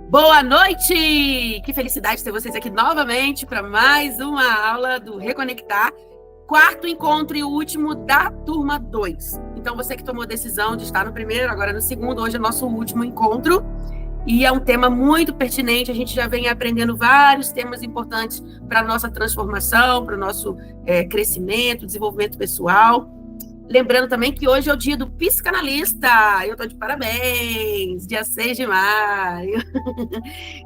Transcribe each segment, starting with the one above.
Boa noite! Que felicidade ter vocês aqui novamente para mais uma aula do Reconectar, quarto encontro e último da turma 2. Então, você que tomou a decisão de estar no primeiro, agora no segundo, hoje é nosso último encontro. E é um tema muito pertinente, a gente já vem aprendendo vários temas importantes para a nossa transformação, para o nosso crescimento, desenvolvimento pessoal. Lembrando também que hoje é o dia do psicanalista, eu estou de parabéns, dia 6 de maio.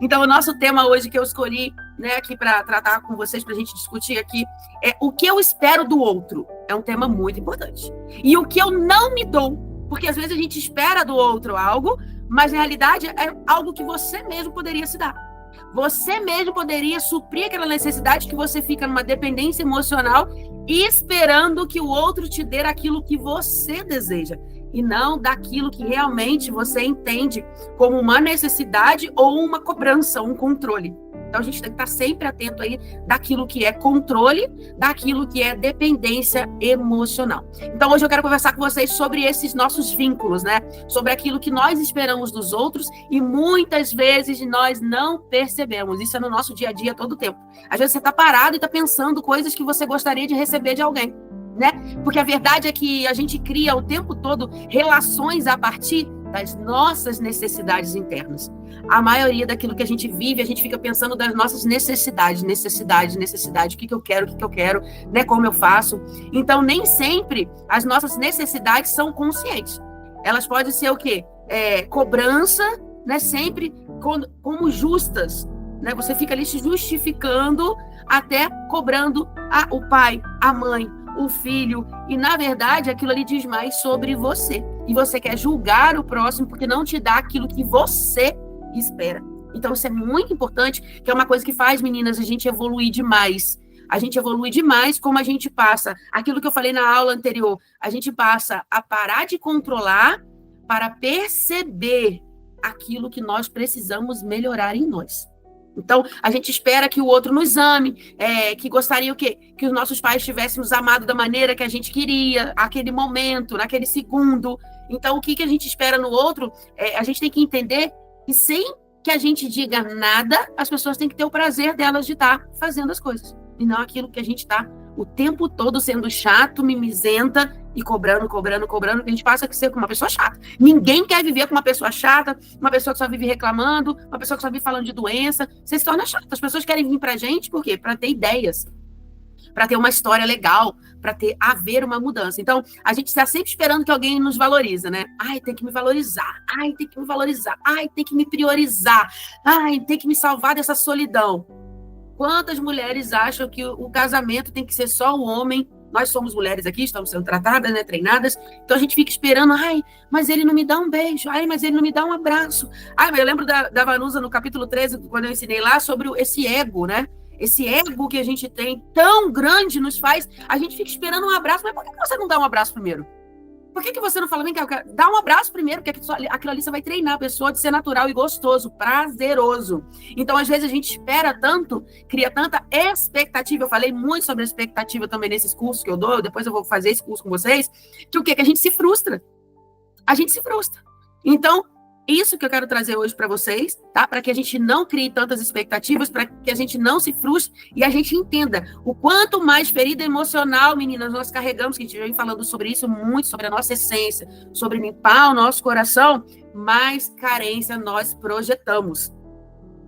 Então, o nosso tema hoje que eu escolhi, né, aqui para tratar com vocês, para a gente discutir aqui, é o que eu espero do outro. É um tema muito importante. E o que eu não me dou, porque às vezes a gente espera do outro algo, mas na realidade é algo que você mesmo poderia se dar. Você mesmo poderia suprir aquela necessidade que você fica numa dependência emocional e esperando que o outro te dê aquilo que você deseja e não daquilo que realmente você entende como uma necessidade ou uma cobrança, um controle. Então, a gente tem que estar sempre atento aí daquilo que é controle, daquilo que é dependência emocional. Então, hoje eu quero conversar com vocês sobre esses nossos vínculos, né? Sobre aquilo que nós esperamos dos outros e muitas vezes nós não percebemos. Isso é no nosso dia a dia todo o tempo. Às vezes você está parado e está pensando coisas que você gostaria de receber de alguém, né? Porque a verdade é que a gente cria o tempo todo relações a partir das nossas necessidades internas. A maioria daquilo que a gente vive, a gente fica pensando das nossas necessidades, o que eu quero, né? Como eu faço. Então, nem sempre as nossas necessidades são conscientes. Elas podem ser o quê? Cobrança, né? Sempre como justas, né? Você fica ali se justificando, até cobrando o pai, a mãe, o filho, e na verdade aquilo ali diz mais sobre você. E você quer julgar o próximo porque não te dá aquilo que você espera. Então isso é muito importante, que é uma coisa que faz, meninas, a gente evoluir demais. A gente evolui demais como a gente passa, aquilo que eu falei na aula anterior, a gente passa a parar de controlar para perceber aquilo que nós precisamos melhorar em nós. Então, a gente espera que o outro nos ame, que gostaria o quê? Que os nossos pais tivessem nos amado da maneira que a gente queria, naquele momento, naquele segundo. Então, o que a gente espera no outro, a gente tem que entender que sem que a gente diga nada, as pessoas têm que ter o prazer delas de estar fazendo as coisas. E não aquilo que a gente está o tempo todo sendo chato, mimizenta e cobrando, que a gente passa a ser com uma pessoa chata. Ninguém quer viver com uma pessoa chata, uma pessoa que só vive reclamando, uma pessoa que só vive falando de doença. Você se torna chato. As pessoas querem vir pra gente, por quê? Para ter ideias, para ter uma história legal, para haver uma mudança. Então, a gente está sempre esperando que alguém nos valorize, né? Ai, tem que me valorizar. Ai, tem que me valorizar. Ai, tem que me priorizar. Ai, tem que me salvar dessa solidão. Quantas mulheres acham que o casamento tem que ser só o homem? Nós somos mulheres aqui, estamos sendo tratadas, né, treinadas. Então a gente fica esperando, ai, mas ele não me dá um beijo, ai, mas ele não me dá um abraço. Ai, mas eu lembro da Vanusa no capítulo 13, quando eu ensinei lá sobre esse ego, né? Esse ego que a gente tem tão grande nos faz, a gente fica esperando um abraço, mas por que você não dá um abraço primeiro? Por que você não fala, vem cá, dá um abraço primeiro, porque aquilo ali você vai treinar a pessoa de ser natural e gostoso, prazeroso. Então, às vezes, a gente espera tanto, cria tanta expectativa. Eu falei muito sobre a expectativa também nesses cursos que eu dou, depois eu vou fazer esse curso com vocês, que o quê? Que a gente se frustra. A gente se frustra. Então, isso que eu quero trazer hoje para vocês, tá? Para que a gente não crie tantas expectativas, para que a gente não se frustre e a gente entenda o quanto mais ferida emocional, meninas, nós carregamos, que a gente vem falando sobre isso muito, sobre a nossa essência, sobre limpar o nosso coração, mais carência nós projetamos.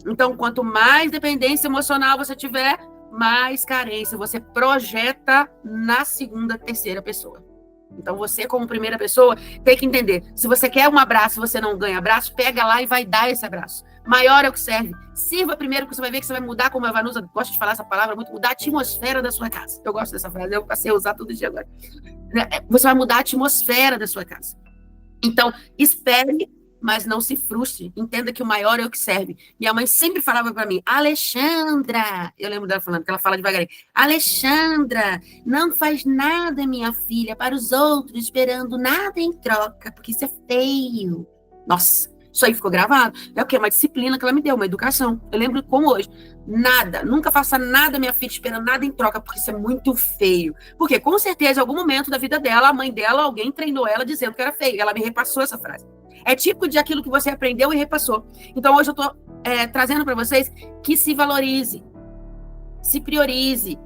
Então, quanto mais dependência emocional você tiver, mais carência você projeta na segunda, terceira pessoa. Então, você, como primeira pessoa, tem que entender. Se você quer um abraço e você não ganha abraço, pega lá e vai dar esse abraço. Maior é o que serve. Sirva primeiro, que você vai ver que você vai mudar, como a Vanusa gosta de falar essa palavra muito, mudar a atmosfera da sua casa. Eu gosto dessa frase, eu passei a usar todo dia agora. Você vai mudar a atmosfera da sua casa. Então, espere, mas não se frustre. Entenda que o maior é o que serve. Minha mãe sempre falava para mim, Alexandra, eu lembro dela falando, que ela fala devagarinho, Alexandra, não faz nada, minha filha, para os outros, esperando nada em troca, porque isso é feio. Nossa, isso aí ficou gravado. É o quê? Uma disciplina que ela me deu, uma educação. Eu lembro como hoje. Nada, nunca faça nada, minha filha, esperando nada em troca, porque isso é muito feio. Porque, com certeza, em algum momento da vida dela, a mãe dela, alguém treinou ela dizendo que era feio. Ela me repassou essa frase. É típico de aquilo que você aprendeu e repassou. Então, hoje eu tô trazendo para vocês que se valorize, se priorize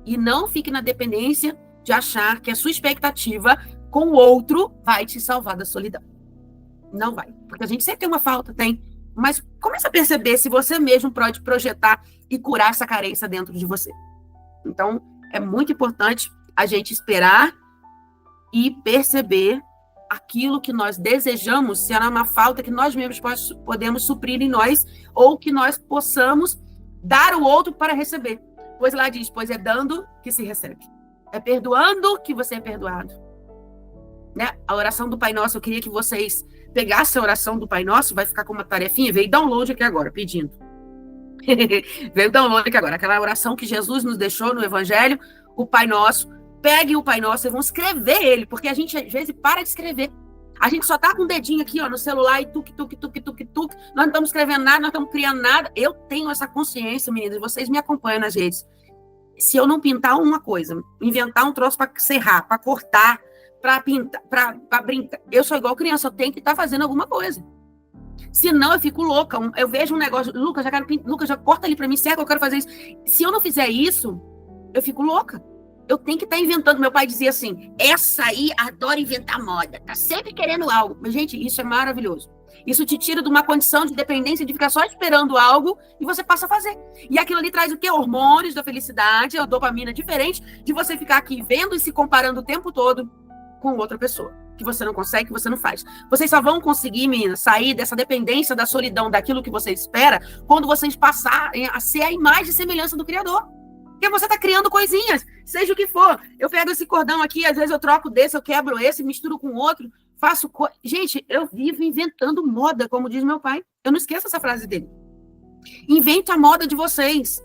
e não fique na dependência de achar que a sua expectativa com o outro vai te salvar da solidão. Não vai, porque a gente sempre tem uma falta, mas começa a perceber se você mesmo pode projetar e curar essa carência dentro de você. Então, é muito importante a gente esperar e perceber aquilo que nós desejamos, se há uma falta que nós mesmos podemos suprir em nós, ou que nós possamos dar ao outro para receber. Pois lá diz, pois é dando que se recebe. É perdoando que você é perdoado. Né? A oração do Pai Nosso, eu queria que vocês pegassem a oração do Pai Nosso, vai ficar com uma tarefinha, veio download aqui agora, pedindo. Veio download aqui agora, aquela oração que Jesus nos deixou no Evangelho, o Pai Nosso. Pegue o Pai Nosso e vão escrever ele, porque a gente às vezes para de escrever. A gente só tá com o dedinho aqui, ó, no celular e tuque. Nós não estamos escrevendo nada, não estamos criando nada. Eu tenho essa consciência, meninas, vocês me acompanham nas redes. Se eu não pintar uma coisa, inventar um troço para serrar, para cortar, para pintar, para brincar, eu sou igual criança, eu tenho que estar fazendo alguma coisa. Senão eu fico louca. Eu vejo um negócio, Lucas, já corta ali para mim, certo? Eu quero fazer isso. Se eu não fizer isso, eu fico louca. Eu tenho que estar inventando. Meu pai dizia assim, essa aí adora inventar moda, tá sempre querendo algo. Mas, gente, isso é maravilhoso. Isso te tira de uma condição de dependência, de ficar só esperando algo e você passa a fazer. E aquilo ali traz o quê? Hormônios da felicidade, a dopamina diferente de você ficar aqui vendo e se comparando o tempo todo com outra pessoa. Que você não consegue, que você não faz. Vocês só vão conseguir, meninas, sair dessa dependência, da solidão, daquilo que você espera, quando vocês passarem a ser a imagem e semelhança do Criador. Porque você está criando coisinhas, seja o que for. Eu pego esse cordão aqui, às vezes eu troco desse, eu quebro esse, misturo com outro, faço... Gente, eu vivo inventando moda, como diz meu pai. Eu não esqueço essa frase dele. Invente a moda de vocês.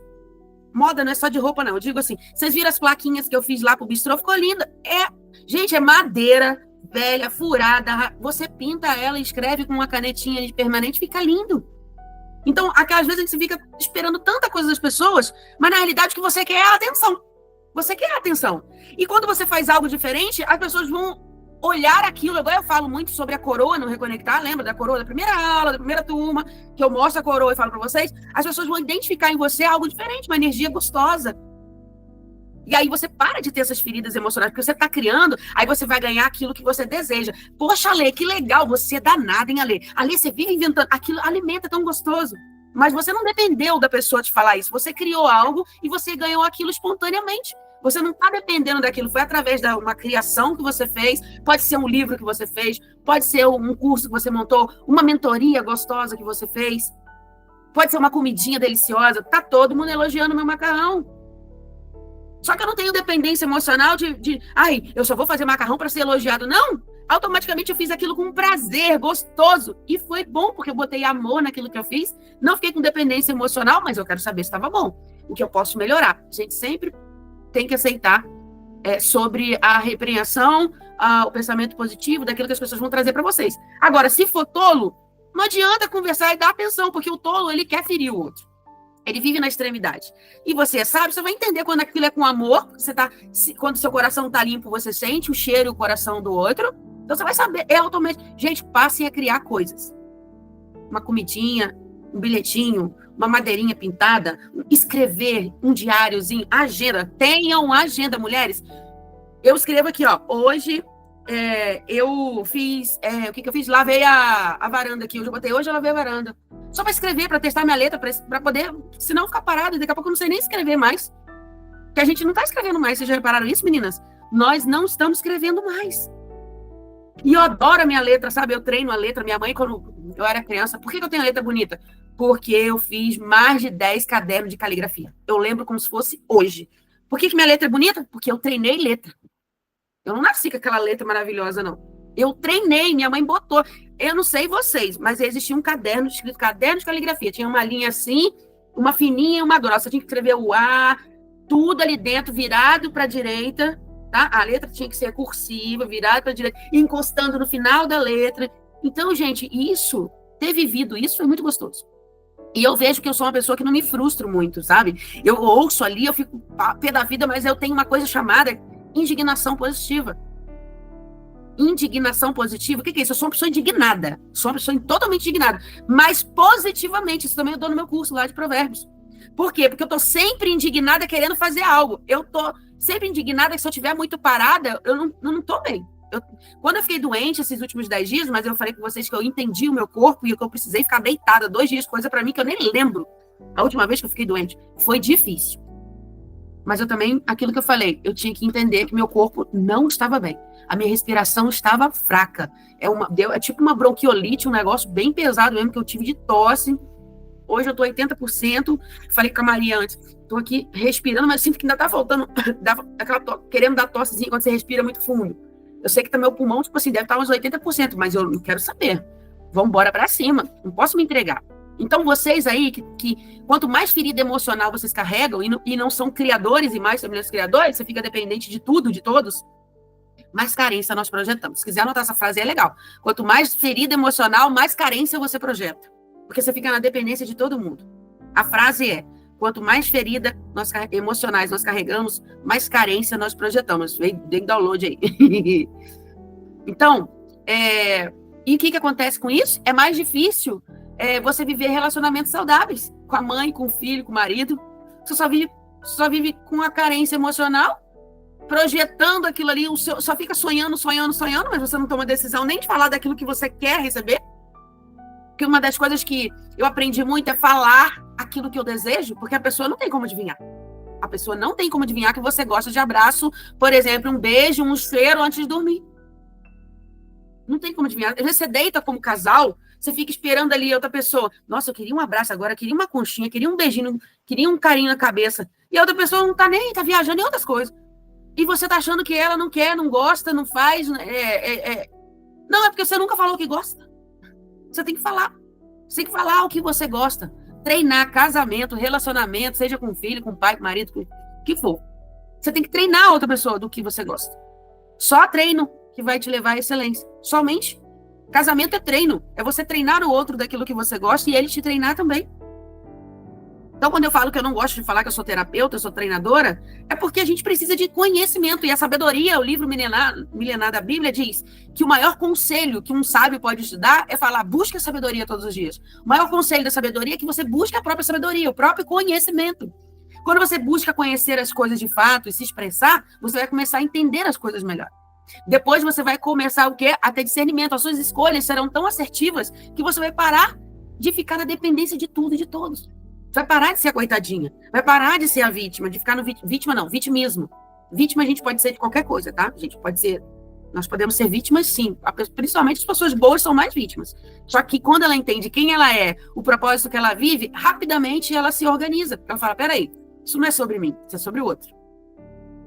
Moda não é só de roupa, não. Eu digo assim, vocês viram as plaquinhas que eu fiz lá pro bistrô? Ficou linda. Gente, é madeira velha, furada. Você pinta ela e escreve com uma canetinha de permanente, fica lindo. Então, às vezes a gente fica esperando tanta coisa das pessoas, mas na realidade o que você quer é a atenção. Você quer a atenção. E quando você faz algo diferente, as pessoas vão olhar aquilo. Agora eu falo muito sobre a coroa no Reconectar, lembra da coroa da primeira aula, da primeira turma, que eu mostro a coroa e falo para vocês? As pessoas vão identificar em você algo diferente, uma energia gostosa. E aí você para de ter essas feridas emocionais, porque você está criando, aí você vai ganhar aquilo que você deseja. Poxa, Lê, que legal, você é danada, hein, Alê? Alê, você vive inventando, aquilo alimenta tão gostoso. Mas você não dependeu da pessoa te falar isso, você criou algo e você ganhou aquilo espontaneamente. Você não está dependendo daquilo, foi através de uma criação que você fez, pode ser um livro que você fez, pode ser um curso que você montou, uma mentoria gostosa que você fez, pode ser uma comidinha deliciosa, tá todo mundo elogiando meu macarrão. Só que eu não tenho dependência emocional eu só vou fazer macarrão para ser elogiado. Não! Automaticamente eu fiz aquilo com um prazer gostoso. E foi bom, porque eu botei amor naquilo que eu fiz. Não fiquei com dependência emocional, mas eu quero saber se estava bom. O que eu posso melhorar. A gente sempre tem que aceitar sobre a repreensão, o pensamento positivo, daquilo que as pessoas vão trazer para vocês. Agora, se for tolo, não adianta conversar e dar atenção, porque o tolo, ele quer ferir o outro. Ele vive na extremidade. E você sabe, você vai entender quando aquilo é com amor, quando seu coração está limpo, você sente o cheiro e o coração do outro. Então você vai saber, automático. Gente, passem a criar coisas. Uma comidinha, um bilhetinho, uma madeirinha pintada, escrever um diáriozinho, agenda. Tenham agenda, mulheres. Eu escrevo aqui, ó, hoje eu fiz, o que eu fiz? Lavei a varanda aqui, hoje eu lavei a varanda. Só para escrever, para testar minha letra, para poder, senão ficar parado, daqui a pouco eu não sei nem escrever mais. Porque a gente não está escrevendo mais, vocês já repararam isso, meninas? Nós não estamos escrevendo mais. E eu adoro a minha letra, sabe? Eu treino a letra, minha mãe, quando eu era criança, por que eu tenho a letra bonita? Porque eu fiz mais de 10 cadernos de caligrafia. Eu lembro como se fosse hoje. Por que minha letra é bonita? Porque eu treinei letra. Eu não nasci com aquela letra maravilhosa, não. Eu treinei, minha mãe botou. Eu não sei vocês, mas existia um caderno escrito caderno de caligrafia. Tinha uma linha assim, uma fininha e uma grossa. Tinha que escrever o A, tudo ali dentro, virado para a direita, tá? A letra tinha que ser cursiva, virada para a direita, encostando no final da letra. Então, gente, ter vivido isso foi muito gostoso. E eu vejo que eu sou uma pessoa que não me frustro muito, sabe? Eu ouço ali, eu fico pé da vida, mas eu tenho uma coisa chamada indignação positiva. indignação positiva, o que é isso? Eu sou uma pessoa indignada, sou uma pessoa totalmente indignada, mas positivamente. Isso também eu dou no meu curso lá de Provérbios. Por quê? Porque eu tô sempre indignada querendo fazer algo. Eu tô sempre indignada que se eu estiver muito parada, eu não tô bem. Quando eu fiquei doente esses últimos 10 dias, mas eu falei com vocês que eu entendi o meu corpo e que eu precisei ficar deitada 2 dias, coisa para mim que eu nem lembro. A última vez que eu fiquei doente foi difícil. Mas eu também, aquilo que eu falei, eu tinha que entender que meu corpo não estava bem. A minha respiração estava fraca. É tipo uma bronquiolite, um negócio bem pesado mesmo, que eu tive de tosse. Hoje eu tô 80%. Falei com a Maria antes, tô aqui respirando, mas sinto que ainda tá faltando, querendo dar tossezinha quando você respira muito fundo. Eu sei que tá meu pulmão, tipo assim, deve estar uns 80%, mas eu não quero saber. Vamos embora pra cima. Não posso me entregar. Então, vocês aí, que quanto mais ferida emocional vocês carregam e não são criadores e mais semelhantes criadores, você fica dependente de tudo, de todos, mais carência nós projetamos. Se quiser anotar essa frase, é legal. Quanto mais ferida emocional, mais carência você projeta. Porque você fica na dependência de todo mundo. A frase é, quanto mais ferida emocionais nós carregamos, mais carência nós projetamos. Vem download aí. Então, e o que acontece com isso? É mais difícil você viver relacionamentos saudáveis com a mãe, com o filho, com o marido. Você só vive com a carência emocional, projetando aquilo ali, só fica sonhando, mas você não toma decisão nem de falar daquilo que você quer receber. Porque uma das coisas que eu aprendi muito é falar aquilo que eu desejo, porque a pessoa não tem como adivinhar. A pessoa não tem como adivinhar que você gosta de abraço, por exemplo, um beijo, um cheiro antes de dormir. Não tem como adivinhar. Às vezes você deita como casal, você fica esperando ali outra pessoa. Nossa, eu queria um abraço agora, queria uma conchinha, queria um beijinho, queria um carinho na cabeça. E a outra pessoa não tá nem, tá viajando em outras coisas. E você tá achando que ela não quer, não gosta, não faz. Não, é porque você nunca falou que gosta. Você tem que falar. Você tem que falar o que você gosta. Treinar casamento, relacionamento, seja com filho, com pai, com marido, com o que for. Você tem que treinar a outra pessoa do que você gosta. Só treino que vai te levar à excelência. Somente. Casamento é treino. É você treinar o outro daquilo que você gosta e ele te treinar também. Então, quando eu falo que eu não gosto de falar que eu sou terapeuta, eu sou treinadora, é porque a gente precisa de conhecimento. E a sabedoria, o livro milenar da Bíblia diz que o maior conselho que um sábio pode te dar é falar, busque a sabedoria todos os dias. O maior conselho da sabedoria é que você busque a própria sabedoria, o próprio conhecimento. Quando você busca conhecer as coisas de fato e se expressar, você vai começar a entender as coisas melhor. Depois você vai começar o quê? A ter discernimento. As suas escolhas serão tão assertivas que você vai parar de ficar na dependência de tudo e de todos. Você vai parar de ser a coitadinha. Vai parar de ser a vítima, de ficar no vitimismo. Vítima a gente pode ser de qualquer coisa, tá? A gente pode ser... Nós podemos ser vítimas, sim. Principalmente as pessoas boas são mais vítimas. Só que quando ela entende quem ela é, o propósito que ela vive, rapidamente ela se organiza. Ela fala, peraí, isso não é sobre mim, isso é sobre o outro.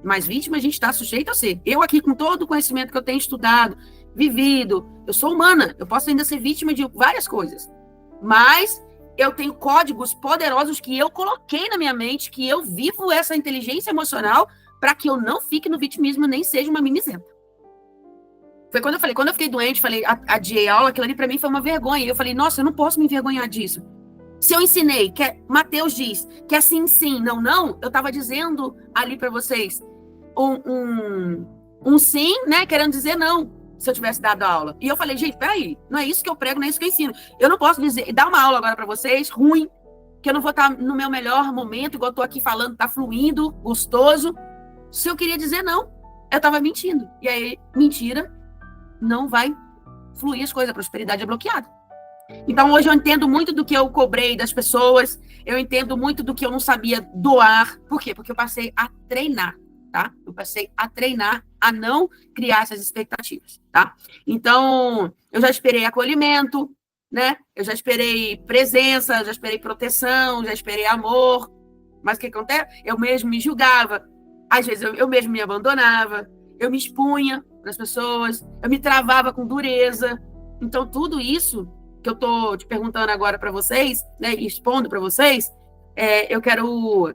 Mas vítima a gente está sujeito a ser. Eu aqui, com todo o conhecimento que eu tenho estudado, vivido, eu sou humana, eu posso ainda ser vítima de várias coisas. Mas eu tenho códigos poderosos que eu coloquei na minha mente, que eu vivo essa inteligência emocional para que eu não fique no vitimismo, nem seja uma mimizenta. Foi quando eu fiquei doente, adiei a aula, aquilo ali para mim foi uma vergonha. Eu falei, nossa, eu não posso me envergonhar disso. Se eu ensinei, Mateus diz, que é sim, sim, não, não, eu estava dizendo ali para vocês um sim, né, querendo dizer não, se eu tivesse dado aula. E eu falei, gente, peraí, não é isso que eu prego, não é isso que eu ensino. Eu não posso dar uma aula agora para vocês, ruim, que eu não vou estar no meu melhor momento, igual eu tô aqui falando, tá fluindo, gostoso. Se eu queria dizer não, eu estava mentindo. E aí, mentira, não vai fluir as coisas, a prosperidade é bloqueada. Então, hoje eu entendo muito do que eu cobrei das pessoas, eu entendo muito do que eu não sabia doar. Por quê? Porque eu passei a treinar, tá? Eu passei a treinar a não criar essas expectativas, tá? Então, eu já esperei acolhimento, né? Eu já esperei presença, já esperei proteção, já esperei amor. Mas o que acontece? Eu mesmo me julgava. Às vezes, eu mesmo me abandonava. Eu me expunha para as pessoas. Eu me travava com dureza. Então, tudo isso que eu tô te perguntando agora para vocês, né, e expondo para vocês, eu quero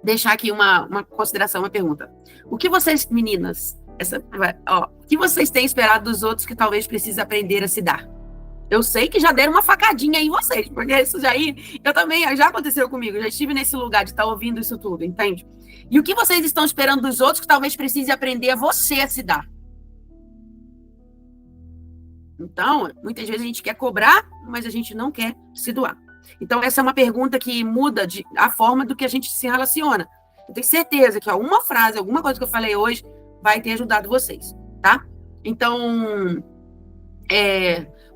deixar aqui uma consideração, uma pergunta. O que vocês, meninas, o que vocês têm esperado dos outros que talvez precisem aprender a se dar? Eu sei que já deram uma facadinha em vocês, porque isso eu também, já aconteceu comigo, já estive nesse lugar de estar ouvindo isso tudo, entende? E o que vocês estão esperando dos outros que talvez precise aprender a você a se dar? Então, muitas vezes a gente quer cobrar, mas a gente não quer se doar. Então, essa é uma pergunta que muda a forma do que a gente se relaciona. Eu tenho certeza que alguma frase, alguma coisa que eu falei hoje vai ter ajudado vocês, tá? Então,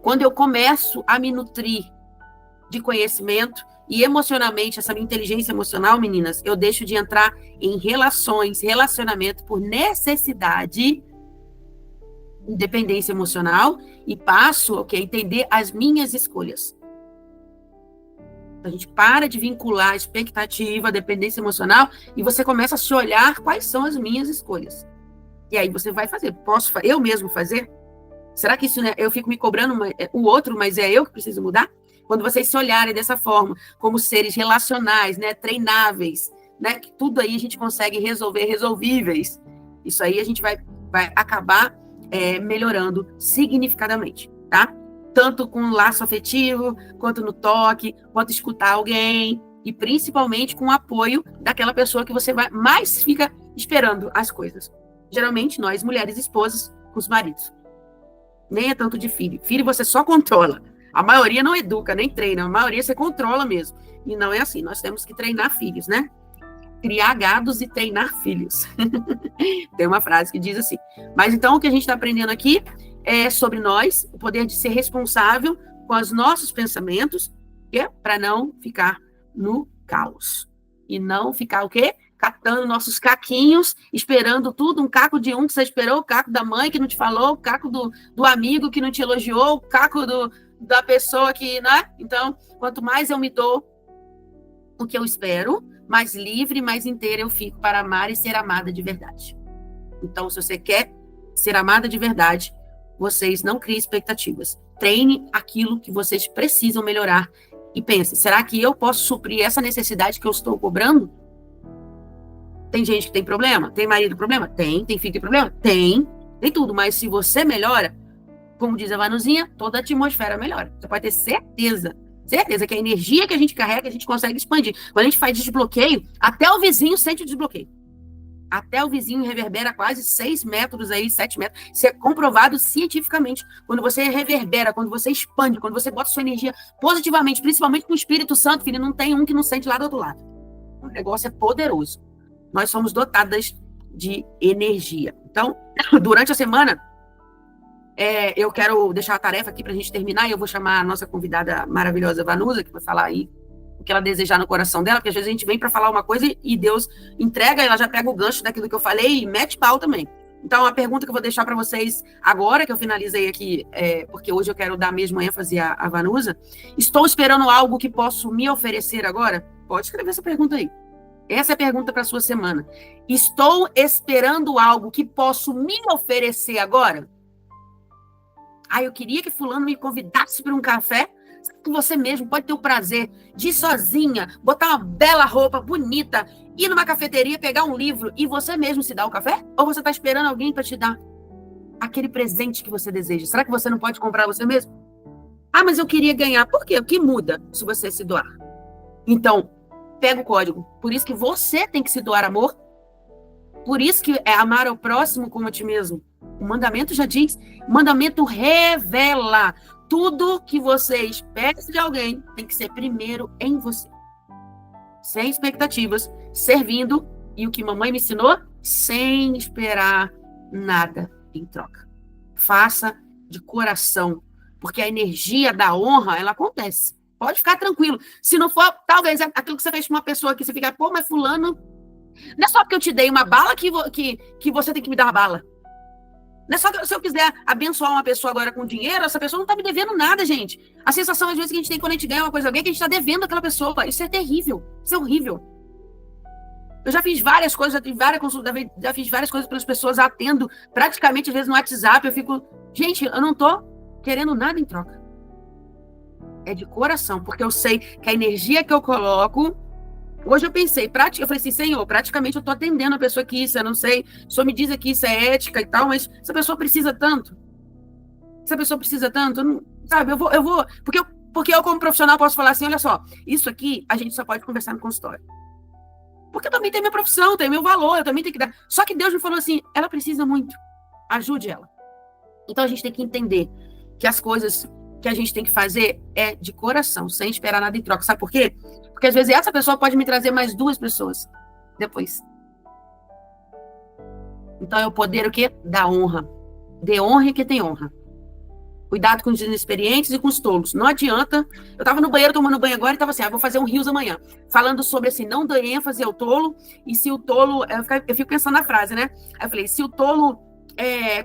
quando eu começo a me nutrir de conhecimento e emocionalmente, essa minha inteligência emocional, meninas, eu deixo de entrar em relacionamento por necessidade, independência emocional, e passo a entender as minhas escolhas. A gente para de vincular a expectativa, a dependência emocional, e você começa a se olhar quais são as minhas escolhas. E aí você vai fazer. Posso eu mesmo fazer? Será que isso, né, eu fico me cobrando o outro, mas é eu que preciso mudar? Quando vocês se olharem dessa forma, como seres relacionais, né, treináveis, né, que tudo aí a gente consegue resolver, resolvíveis, isso aí a gente vai acabar melhorando significadamente, tá? Tanto com o laço afetivo, quanto no toque, quanto escutar alguém, e principalmente com o apoio daquela pessoa que você mais fica esperando as coisas. Geralmente, nós, mulheres esposas, com os maridos. Nem é tanto de filho. Filho você só controla. A maioria não educa, nem treina. A maioria você controla mesmo. E não é assim. Nós temos que treinar filhos, né? Criar gados e treinar filhos. Tem uma frase que diz assim. Mas então o que a gente está aprendendo aqui é sobre nós, o poder de ser responsável com os nossos pensamentos, que é para não ficar no caos. E não ficar o quê? Catando nossos caquinhos, esperando tudo, um caco de um que você esperou, o caco da mãe que não te falou, o caco do amigo que não te elogiou, o caco da pessoa que, né? Então, quanto mais eu me dou o que eu espero, mais livre, mais inteira eu fico para amar e ser amada de verdade. Então, se você quer ser amada de verdade, vocês não criem expectativas. Treine aquilo que vocês precisam melhorar e pense, será que eu posso suprir essa necessidade que eu estou cobrando? Tem gente que tem problema? Tem marido com problema? Tem. Tem filho que tem problema? Tem. Tem tudo. Mas se você melhora, como diz a Vanuzinha, toda a atmosfera melhora. Você pode ter certeza que a energia que a gente carrega, a gente consegue expandir. Quando a gente faz desbloqueio, até o vizinho sente o desbloqueio. Até o vizinho reverbera quase 6 metros aí, 7 metros. Isso é comprovado cientificamente. Quando você reverbera, quando você expande, quando você bota sua energia positivamente, principalmente com o Espírito Santo, filho, não tem um que não sente lá do outro lado. O negócio é poderoso. Nós somos dotadas de energia. Então, durante a semana, eu quero deixar a tarefa aqui para a gente terminar, e eu vou chamar a nossa convidada maravilhosa, Vanusa, que vai falar aí o que ela desejar no coração dela, porque às vezes a gente vem para falar uma coisa e Deus entrega, ela já pega o gancho daquilo que eu falei e mete pau também. Então, a pergunta que eu vou deixar para vocês agora, que eu finalizei aqui, porque hoje eu quero dar mesmo ênfase à Vanusa, estou esperando algo que posso me oferecer agora? Pode escrever essa pergunta aí. Essa é a pergunta para a sua semana. Estou esperando algo que posso me oferecer agora? Eu queria que fulano me convidasse para um café. Sabe que você mesmo pode ter o prazer de ir sozinha, botar uma bela roupa bonita, ir numa cafeteria, pegar um livro e você mesmo se dar o café? Ou você está esperando alguém para te dar aquele presente que você deseja? Será que você não pode comprar você mesmo? Mas eu queria ganhar. Por quê? O que muda se você se doar? Então, pega o código. Por isso que você tem que se doar amor. Por isso que é amar ao próximo como a ti mesmo. O mandamento já diz. O mandamento revela. Tudo que você espera de alguém tem que ser primeiro em você. Sem expectativas, servindo. E o que mamãe me ensinou? Sem esperar nada em troca. Faça de coração. Porque a energia da honra, ela acontece. Pode ficar tranquilo. Se não for, talvez aquilo que você fez com uma pessoa que você fica, mas fulano, não é só porque eu te dei uma bala que você tem que me dar uma bala. Não é só que se eu quiser abençoar uma pessoa agora com dinheiro, essa pessoa não tá me devendo nada, gente. A sensação, às vezes, que a gente tem quando a gente ganha uma coisa alguém, é que a gente tá devendo aquela pessoa. Isso é terrível. Isso é horrível. Eu já fiz várias coisas, já fiz várias coisas para as pessoas, atendo praticamente, às vezes, no WhatsApp. Eu fico, gente, eu não tô querendo nada em troca. É de coração, porque eu sei que a energia que eu coloco... Hoje eu pensei, eu falei assim, Senhor, praticamente eu estou atendendo a pessoa que isso, eu não sei, o Senhor me diz que isso é ética e tal, mas essa pessoa precisa tanto. Essa pessoa precisa tanto, não, sabe, eu vou, porque eu como profissional posso falar assim, olha só, isso aqui a gente só pode conversar no consultório. Porque eu também tenho minha profissão, tenho meu valor, eu também tenho que dar. Só que Deus me falou assim, ela precisa muito, ajude ela. Então a gente tem que entender que as coisas que a gente tem que fazer é de coração, sem esperar nada em troca. Sabe por quê? Porque às vezes essa pessoa pode me trazer mais 2 pessoas depois. Então é o poder o quê? Da honra. Dê honra que tem honra. Cuidado com os inexperientes e com os tolos. Não adianta. Eu estava no banheiro tomando banho agora e estava assim, vou fazer um rios amanhã. Falando sobre assim, não dê ênfase ao tolo. E se o tolo... Eu fico pensando na frase, né? Aí eu falei, se o tolo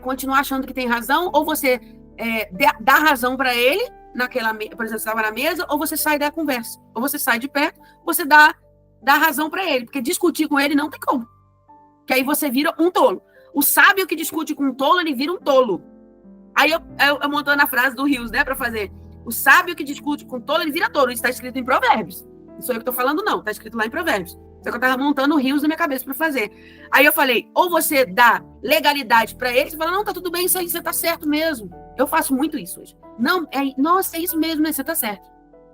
continuar achando que tem razão, ou você dá razão para ele, por exemplo, você estava na mesa, ou você sai da conversa. Ou você sai de perto, você dá razão para ele. Porque discutir com ele não tem como. Que aí você vira um tolo. O sábio que discute com um tolo, ele vira um tolo. Aí eu montando a frase do Rios, né, para fazer. O sábio que discute com o tolo, ele vira tolo. Isso está escrito em Provérbios. Não sou eu que estou falando, não. Está escrito lá em Provérbios. Só que eu estava montando o Rios na minha cabeça para fazer. Aí eu falei, ou você dá legalidade para ele, você fala, não, tá tudo bem, isso aí, você tá certo mesmo. Eu faço muito isso hoje. Não, nossa, é isso mesmo, né? Você tá certo.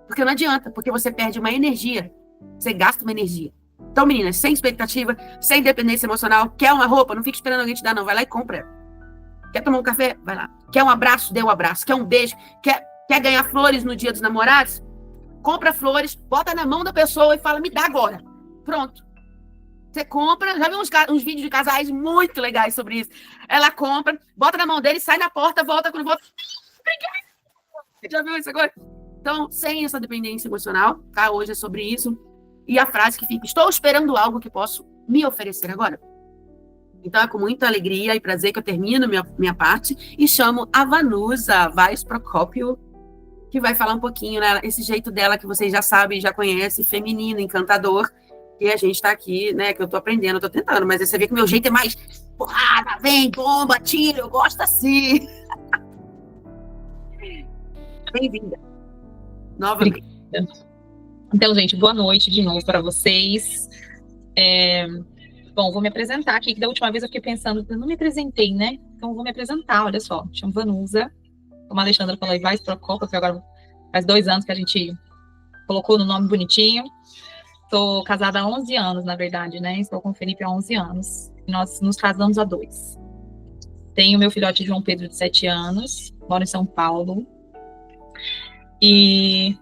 Porque não adianta, porque você perde uma energia. Você gasta uma energia. Então, meninas, sem expectativa, sem dependência emocional, quer uma roupa, não fique esperando alguém te dar, não. Vai lá e compra. Quer tomar um café? Vai lá. Quer um abraço? Dê um abraço. Quer um beijo? Quer ganhar flores no dia dos namorados? Compra flores, bota na mão da pessoa e fala, me dá agora. Pronto. Você compra, já viu uns vídeos de casais muito legais sobre isso. Ela compra, bota na mão dele, sai na porta, volta, quando volta. Já viu isso agora? Então, sem essa dependência emocional, tá? Hoje é sobre isso. E a frase que fica, estou esperando algo que posso me oferecer agora. Então, é com muita alegria e prazer que eu termino minha parte e chamo a Vanusa Vaz Procópio, que vai falar um pouquinho, né? Esse jeito dela que vocês já sabem, já conhecem, feminino, encantador. E a gente está aqui, né? Que eu estou aprendendo, eu estou tentando, mas você vê que o meu jeito é mais porrada, vem, bomba, tira, eu gosto assim. Bem-vinda. Novamente. Então, gente, boa noite de novo para vocês. Bom, vou me apresentar aqui, que da última vez eu fiquei pensando, eu não me apresentei, né? Então, vou me apresentar, olha só. Me chamo Vanusa, como a Alexandra falou, Vaz Procópio, que agora faz 2 anos que a gente colocou no nome bonitinho. Estou casada há 11 anos, na verdade, né? Estou com o Felipe há 11 anos. Nós nos casamos há 2. Tenho meu filhote João Pedro, de 7 anos. Moro em São Paulo. E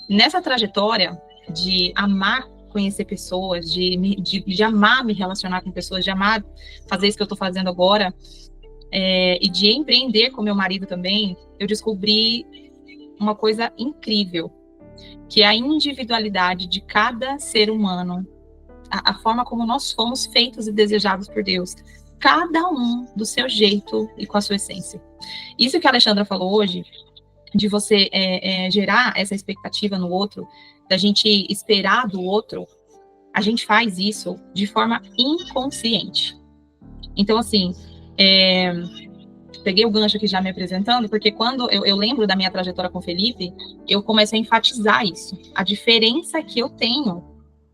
nessa trajetória de amar conhecer pessoas, de amar me relacionar com pessoas, de amar fazer isso que eu estou fazendo agora, e de empreender com meu marido também, eu descobri uma coisa incrível, que é a individualidade de cada ser humano, a forma como nós fomos feitos e desejados por Deus, cada um do seu jeito e com a sua essência. Isso que a Alexandra falou hoje, de você gerar essa expectativa no outro, da gente esperar do outro, a gente faz isso de forma inconsciente. Então, assim, peguei o gancho aqui já me apresentando, porque quando eu lembro da minha trajetória com o Felipe, eu comecei a enfatizar isso, a diferença que eu tenho.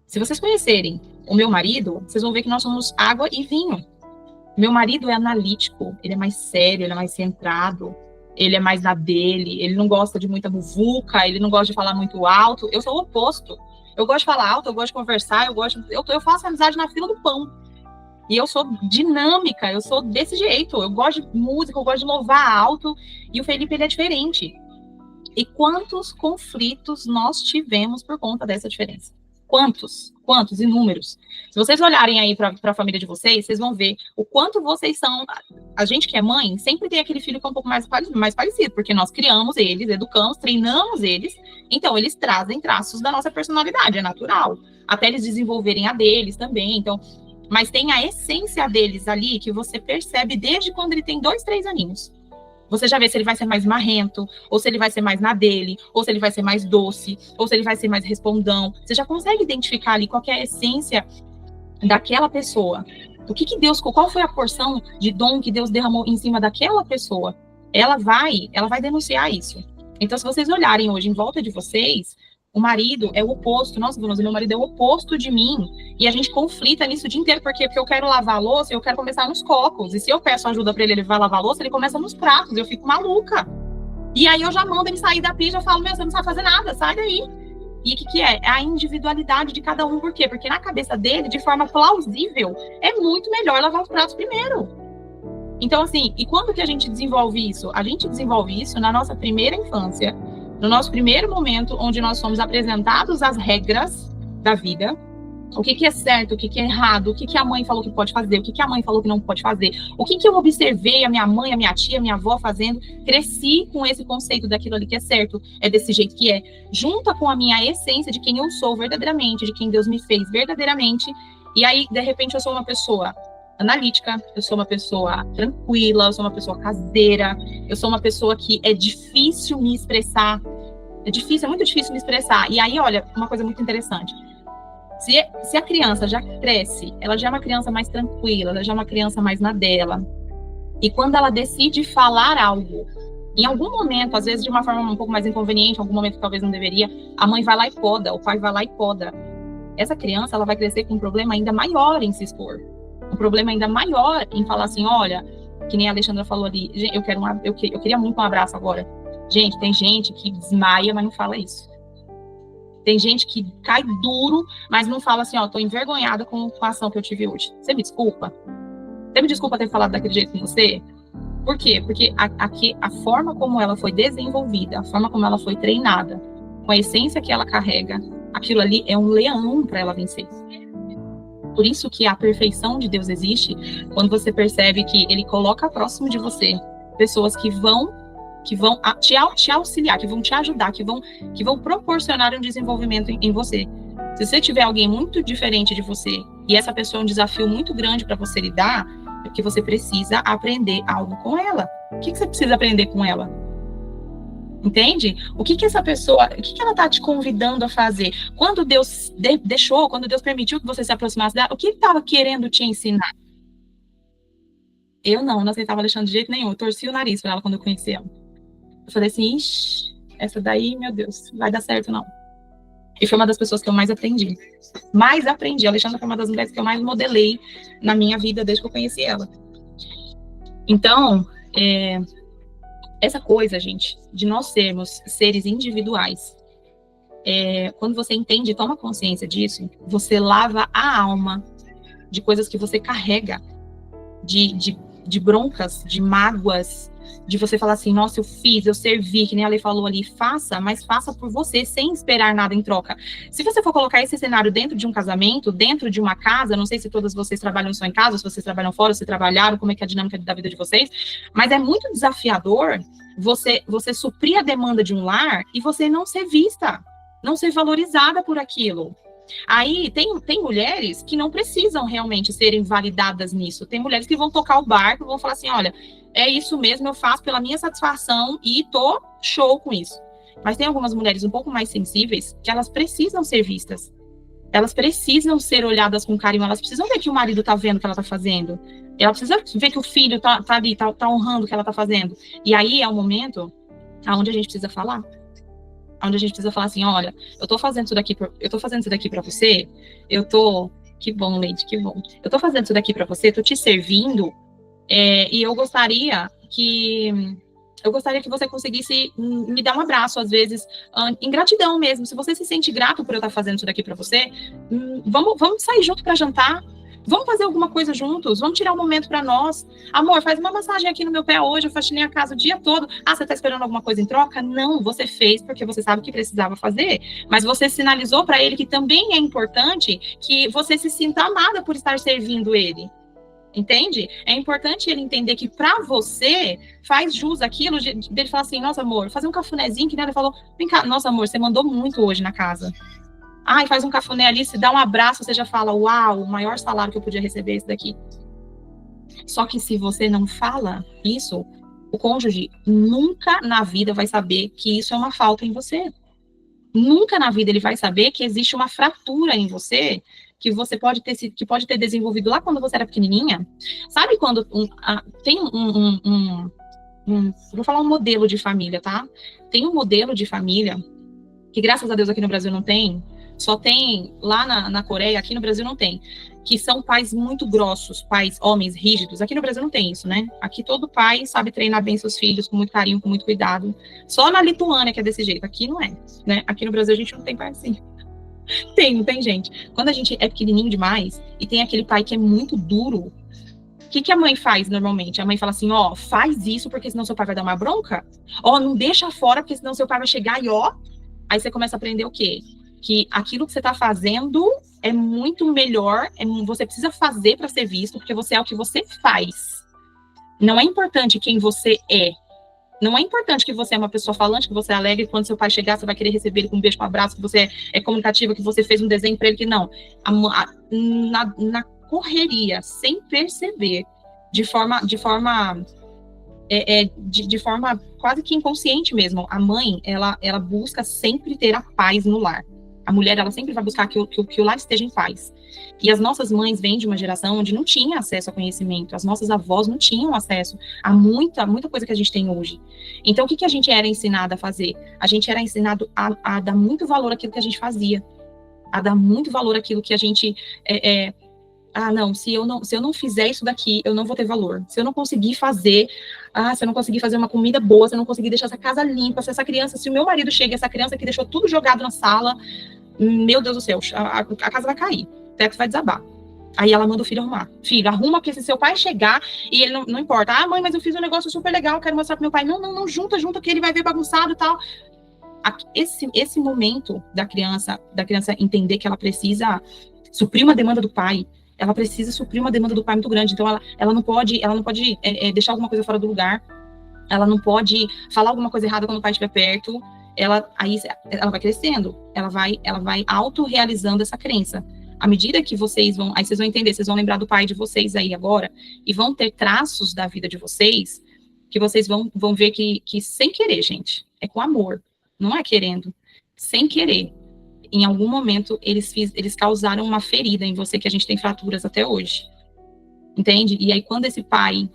Se vocês conhecerem o meu marido, vocês vão ver que nós somos água e vinho. Meu marido é analítico, ele é mais sério, ele é mais centrado, ele é mais na dele, ele não gosta de muita muvuca, ele não gosta de falar muito alto. Eu sou o oposto. Eu gosto de falar alto, eu gosto de conversar, eu faço amizade na fila do pão. E eu sou dinâmica, eu sou desse jeito. Eu gosto de música, eu gosto de louvar alto. E o Felipe, ele é diferente. E quantos conflitos nós tivemos por conta dessa diferença? Quantos? Inúmeros. Se vocês olharem aí para a família de vocês, vocês vão ver o quanto vocês são... A gente que é mãe, sempre tem aquele filho que é um pouco mais parecido, porque nós criamos eles, educamos, treinamos eles, então eles trazem traços da nossa personalidade, é natural. Até eles desenvolverem a deles também, então... Mas tem a essência deles ali, que você percebe desde quando ele tem 2, 3 aninhos. Você já vê se ele vai ser mais marrento, ou se ele vai ser mais na dele, ou se ele vai ser mais doce, ou se ele vai ser mais respondão. Você já consegue identificar ali qual que é a essência daquela pessoa. O que Deus, qual foi a porção de dom que Deus derramou em cima daquela pessoa? Ela vai denunciar isso. Então, se vocês olharem hoje em volta de vocês, o marido é o oposto. Nossa, meu marido é o oposto de mim. E a gente conflita nisso o dia inteiro. Por quê? Porque eu quero lavar a louça e eu quero começar nos cocos. E se eu peço ajuda pra ele vai lavar a louça, ele começa nos pratos. Eu fico maluca. E aí eu já mando ele sair da pia e já falo, você não sabe fazer nada, sai daí. E o que é? É a individualidade de cada um. Por quê? Porque na cabeça dele, de forma plausível, é muito melhor lavar os pratos primeiro. Então, assim, e quando que a gente desenvolve isso? A gente desenvolve isso na nossa primeira infância, no nosso primeiro momento, onde nós somos apresentados às regras da vida, o que que é certo, o que que é errado, o que que a mãe falou que pode fazer, o que que a mãe falou que não pode fazer, o que que eu observei a minha mãe, a minha tia, a minha avó fazendo, cresci com esse conceito daquilo ali que é certo, é desse jeito que é, junta com a minha essência de quem eu sou verdadeiramente, de quem Deus me fez verdadeiramente, e aí, de repente, eu sou uma pessoa analítica, eu sou uma pessoa tranquila, eu sou uma pessoa caseira, eu sou uma pessoa que é difícil me expressar, é muito difícil me expressar, e aí, olha, uma coisa muito interessante, se a criança já cresce, ela já é uma criança mais tranquila, ela já é uma criança mais na dela. E quando ela decide falar algo, em algum momento, às vezes de uma forma um pouco mais inconveniente, em algum momento talvez não deveria, a mãe vai lá e poda, o pai vai lá e poda. Essa criança, ela vai crescer com um problema ainda maior em se expor. Um problema ainda maior em falar assim, olha, que nem a Alexandra falou ali, eu queria muito um abraço agora. Gente, tem gente que desmaia, mas não fala isso. Tem gente que cai duro, mas não fala assim, ó, tô envergonhada com a ação que eu tive hoje. Você me desculpa? Você me desculpa ter falado daquele jeito com você? Por quê? Porque a forma como ela foi desenvolvida, a forma como ela foi treinada, com a essência que ela carrega, aquilo ali é um leão para ela vencer. Por isso que a perfeição de Deus existe quando você percebe que ele coloca próximo de você pessoas que vão te auxiliar, que vão te ajudar, que vão proporcionar um desenvolvimento em você. Se você tiver alguém muito diferente de você, e essa pessoa é um desafio muito grande para você lidar, é porque você precisa aprender algo com ela. O que você precisa aprender com ela? Entende? O que essa pessoa, o que ela está te convidando a fazer? Quando Deus quando Deus permitiu que você se aproximasse dela, o que ele estava querendo te ensinar? Eu não aceitava Alexandre de jeito nenhum. Eu torci o nariz para ela quando eu conheci ela. Eu falei assim, ixi, essa daí, meu Deus, vai dar certo não. E foi uma das pessoas que eu mais aprendi. A Alexandra foi uma das mulheres que eu mais modelei na minha vida desde que eu conheci ela. Então, essa coisa, gente, de nós sermos seres individuais, quando você entende e toma consciência disso, você lava a alma de coisas que você carrega, de broncas, de mágoas, de você falar assim, nossa, eu fiz, eu servi, que nem a Lei falou ali, faça, mas faça por você, sem esperar nada em troca. Se você for colocar esse cenário dentro de um casamento, dentro de uma casa, não sei se todas vocês trabalham só em casa, se vocês trabalham fora, se trabalharam, como é que é a dinâmica da vida de vocês, mas é muito desafiador você suprir a demanda de um lar e você não ser vista, não ser valorizada por aquilo. Aí tem mulheres que não precisam realmente serem validadas nisso. Tem mulheres que vão tocar o barco, vão falar assim, olha, é isso mesmo, eu faço pela minha satisfação e tô show com isso. Mas tem algumas mulheres um pouco mais sensíveis que elas precisam ser vistas. Elas precisam ser olhadas com carinho, elas precisam ver que o marido tá vendo o que ela tá fazendo. Ela precisa ver que o filho tá ali, tá honrando o que ela tá fazendo. E aí é o momento onde a gente precisa falar. Onde a gente precisa falar assim, olha, eu tô fazendo isso daqui para você, que bom, Leide, que bom. Eu tô fazendo isso daqui para você, tô te servindo, e eu gostaria que você conseguisse me dar um abraço, às vezes, em gratidão mesmo. Se você se sente grato por eu estar fazendo isso daqui para você, vamos sair junto para jantar. Vamos fazer alguma coisa juntos, vamos tirar um momento para nós. Amor, faz uma massagem aqui no meu pé hoje, eu faxinei a casa o dia todo. Ah, você tá esperando alguma coisa em troca? Não, você fez porque você sabe que precisava fazer. Mas você sinalizou para ele que também é importante que você se sinta amada por estar servindo ele. Entende? É importante ele entender que para você faz jus aquilo dele falar assim, nossa, amor, fazer um cafunézinho, que ele falou, vem cá, nossa, amor, você mandou muito hoje na casa. Ai, faz um cafuné ali, se dá um abraço, você já fala, uau, o maior salário que eu podia receber é esse daqui. Só que se você não fala isso, o cônjuge nunca na vida vai saber que isso é uma falta em você. Nunca na vida ele vai saber que existe uma fratura em você que você pode ter desenvolvido lá quando você era pequenininha. Sabe quando tem vou falar um modelo de família, tá? Tem um modelo de família que graças a Deus aqui no Brasil não tem, só tem lá na Coreia, aqui no Brasil não tem, que são pais muito grossos, pais, homens rígidos. Aqui no Brasil não tem isso, né? Aqui todo pai sabe treinar bem seus filhos, com muito carinho, com muito cuidado. Só na Lituânia que é desse jeito, aqui não é, né? Aqui no Brasil a gente não tem pai assim. Não tem gente. Quando a gente é pequenininho demais, e tem aquele pai que é muito duro, que a mãe faz normalmente? A mãe fala assim, ó, faz isso porque senão seu pai vai dar uma bronca. Ó, não deixa fora porque senão seu pai vai chegar e ó. Aí você começa a aprender o quê? Que aquilo que você tá fazendo é muito melhor, você precisa fazer para ser visto, porque você é o que você faz. Não é importante quem você é. Não é importante que você é uma pessoa falante, que você é alegre, quando seu pai chegar, você vai querer receber ele com um beijo, com um abraço, que você é comunicativa, que você fez um desenho para ele, que não. Na correria, sem perceber, de forma quase que inconsciente mesmo, a mãe, ela busca sempre ter a paz no lar. A mulher, ela sempre vai buscar que o lar esteja em paz. E as nossas mães vêm de uma geração onde não tinha acesso a conhecimento, as nossas avós não tinham acesso a muita coisa que a gente tem hoje. Então, o que a gente era ensinado a fazer? A gente era ensinado a dar muito valor àquilo que a gente fazia, a dar muito valor àquilo que a gente... não, se eu não fizer isso daqui, eu não vou ter valor. Se eu não conseguir fazer, se eu não conseguir fazer uma comida boa, se eu não conseguir deixar essa casa limpa, se o meu marido chega, essa criança que deixou tudo jogado na sala, meu Deus do céu, a casa vai cair, o teto vai desabar. Aí ela manda o filho arrumar. Filho, arruma, porque se seu pai chegar e ele não importa. Mãe, mas eu fiz um negócio super legal, quero mostrar pro meu pai. Não, junta, que ele vai ver bagunçado e tal. Esse momento da criança entender que ela precisa suprir uma demanda do pai, ela precisa suprir uma demanda do pai muito grande. Então, ela não pode deixar alguma coisa fora do lugar. Ela não pode falar alguma coisa errada quando o pai estiver perto. Ela vai crescendo. Ela vai autorrealizando essa crença. À medida que vocês vão entender, vocês vão lembrar do pai de vocês aí agora, e vão ter traços da vida de vocês, que vocês vão ver que sem querer, gente, é com amor, não é querendo, sem querer. Em algum momento, eles causaram uma ferida em você, que a gente tem fraturas até hoje. Entende? E aí, quando esse pai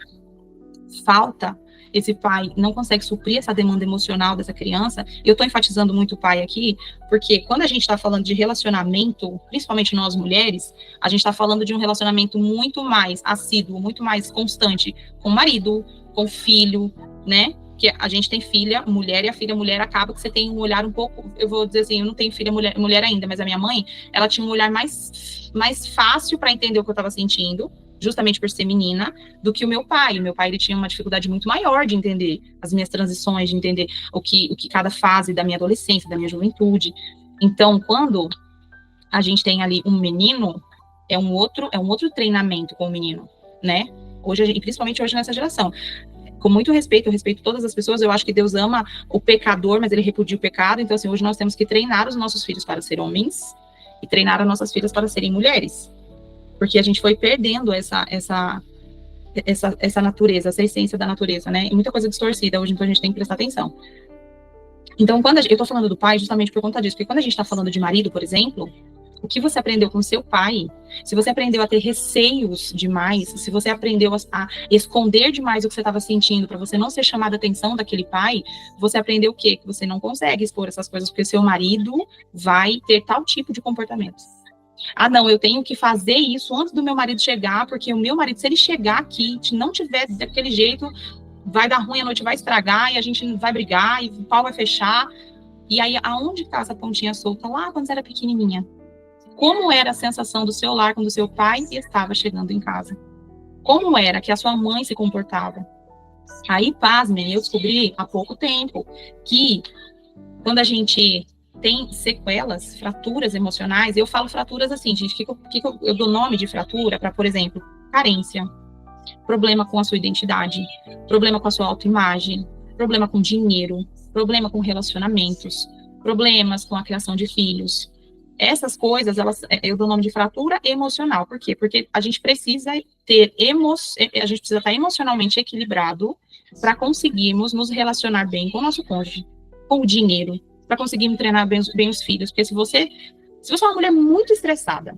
falta, esse pai não consegue suprir essa demanda emocional dessa criança, eu estou enfatizando muito o pai aqui, porque quando a gente está falando de relacionamento, principalmente nós mulheres, a gente está falando de um relacionamento muito mais assíduo, muito mais constante com o marido, com o filho, né? Que a gente tem filha mulher, e a filha mulher acaba que você tem um olhar um pouco, eu vou dizer assim, eu não tenho filha mulher ainda, mas a minha mãe, ela tinha um olhar mais fácil para entender o que eu estava sentindo, justamente por ser menina, do que o meu pai. O meu pai, ele tinha uma dificuldade muito maior de entender as minhas transições, de entender o que cada fase da minha adolescência, da minha juventude. Então, quando a gente tem ali um menino, é um outro treinamento com o menino, né? Hoje, e principalmente hoje nessa geração. Com muito respeito, eu respeito todas as pessoas, eu acho que Deus ama o pecador, mas ele repudia o pecado. Então, assim, hoje nós temos que treinar os nossos filhos para serem homens e treinar as nossas filhas para serem mulheres. Porque a gente foi perdendo essa natureza, essa essência da natureza, né? E muita coisa distorcida hoje, então a gente tem que prestar atenção. Então, eu tô falando do pai justamente por conta disso, porque quando a gente tá falando de marido, por exemplo, o que você aprendeu com seu pai, se você aprendeu a ter receios demais, se você aprendeu a esconder demais o que você estava sentindo para você não ser chamada a atenção daquele pai, você aprendeu o quê? Que você não consegue expor essas coisas, porque seu marido vai ter tal tipo de comportamento. Não, eu tenho que fazer isso antes do meu marido chegar, porque o meu marido, se ele chegar aqui e não tiver daquele jeito, vai dar ruim, a noite vai estragar, e a gente vai brigar, e o pau vai fechar. E aí, aonde está essa pontinha solta? Lá, quando você era pequenininha. Como era a sensação do seu lar quando o seu pai estava chegando em casa? Como era que a sua mãe se comportava? Aí, pasmem, eu descobri há pouco tempo que quando a gente tem sequelas, fraturas emocionais, eu falo fraturas assim, gente, que eu dou nome de fratura para, por exemplo, carência, problema com a sua identidade, problema com a sua autoimagem, problema com dinheiro, problema com relacionamentos, problemas com a criação de filhos. Essas coisas, eu dou nome de fratura emocional. Por quê? Porque a gente precisa estar emocionalmente equilibrado para conseguirmos nos relacionar bem com o nosso cônjuge, com o dinheiro, para conseguirmos treinar bem os filhos. Porque se você é uma mulher muito estressada,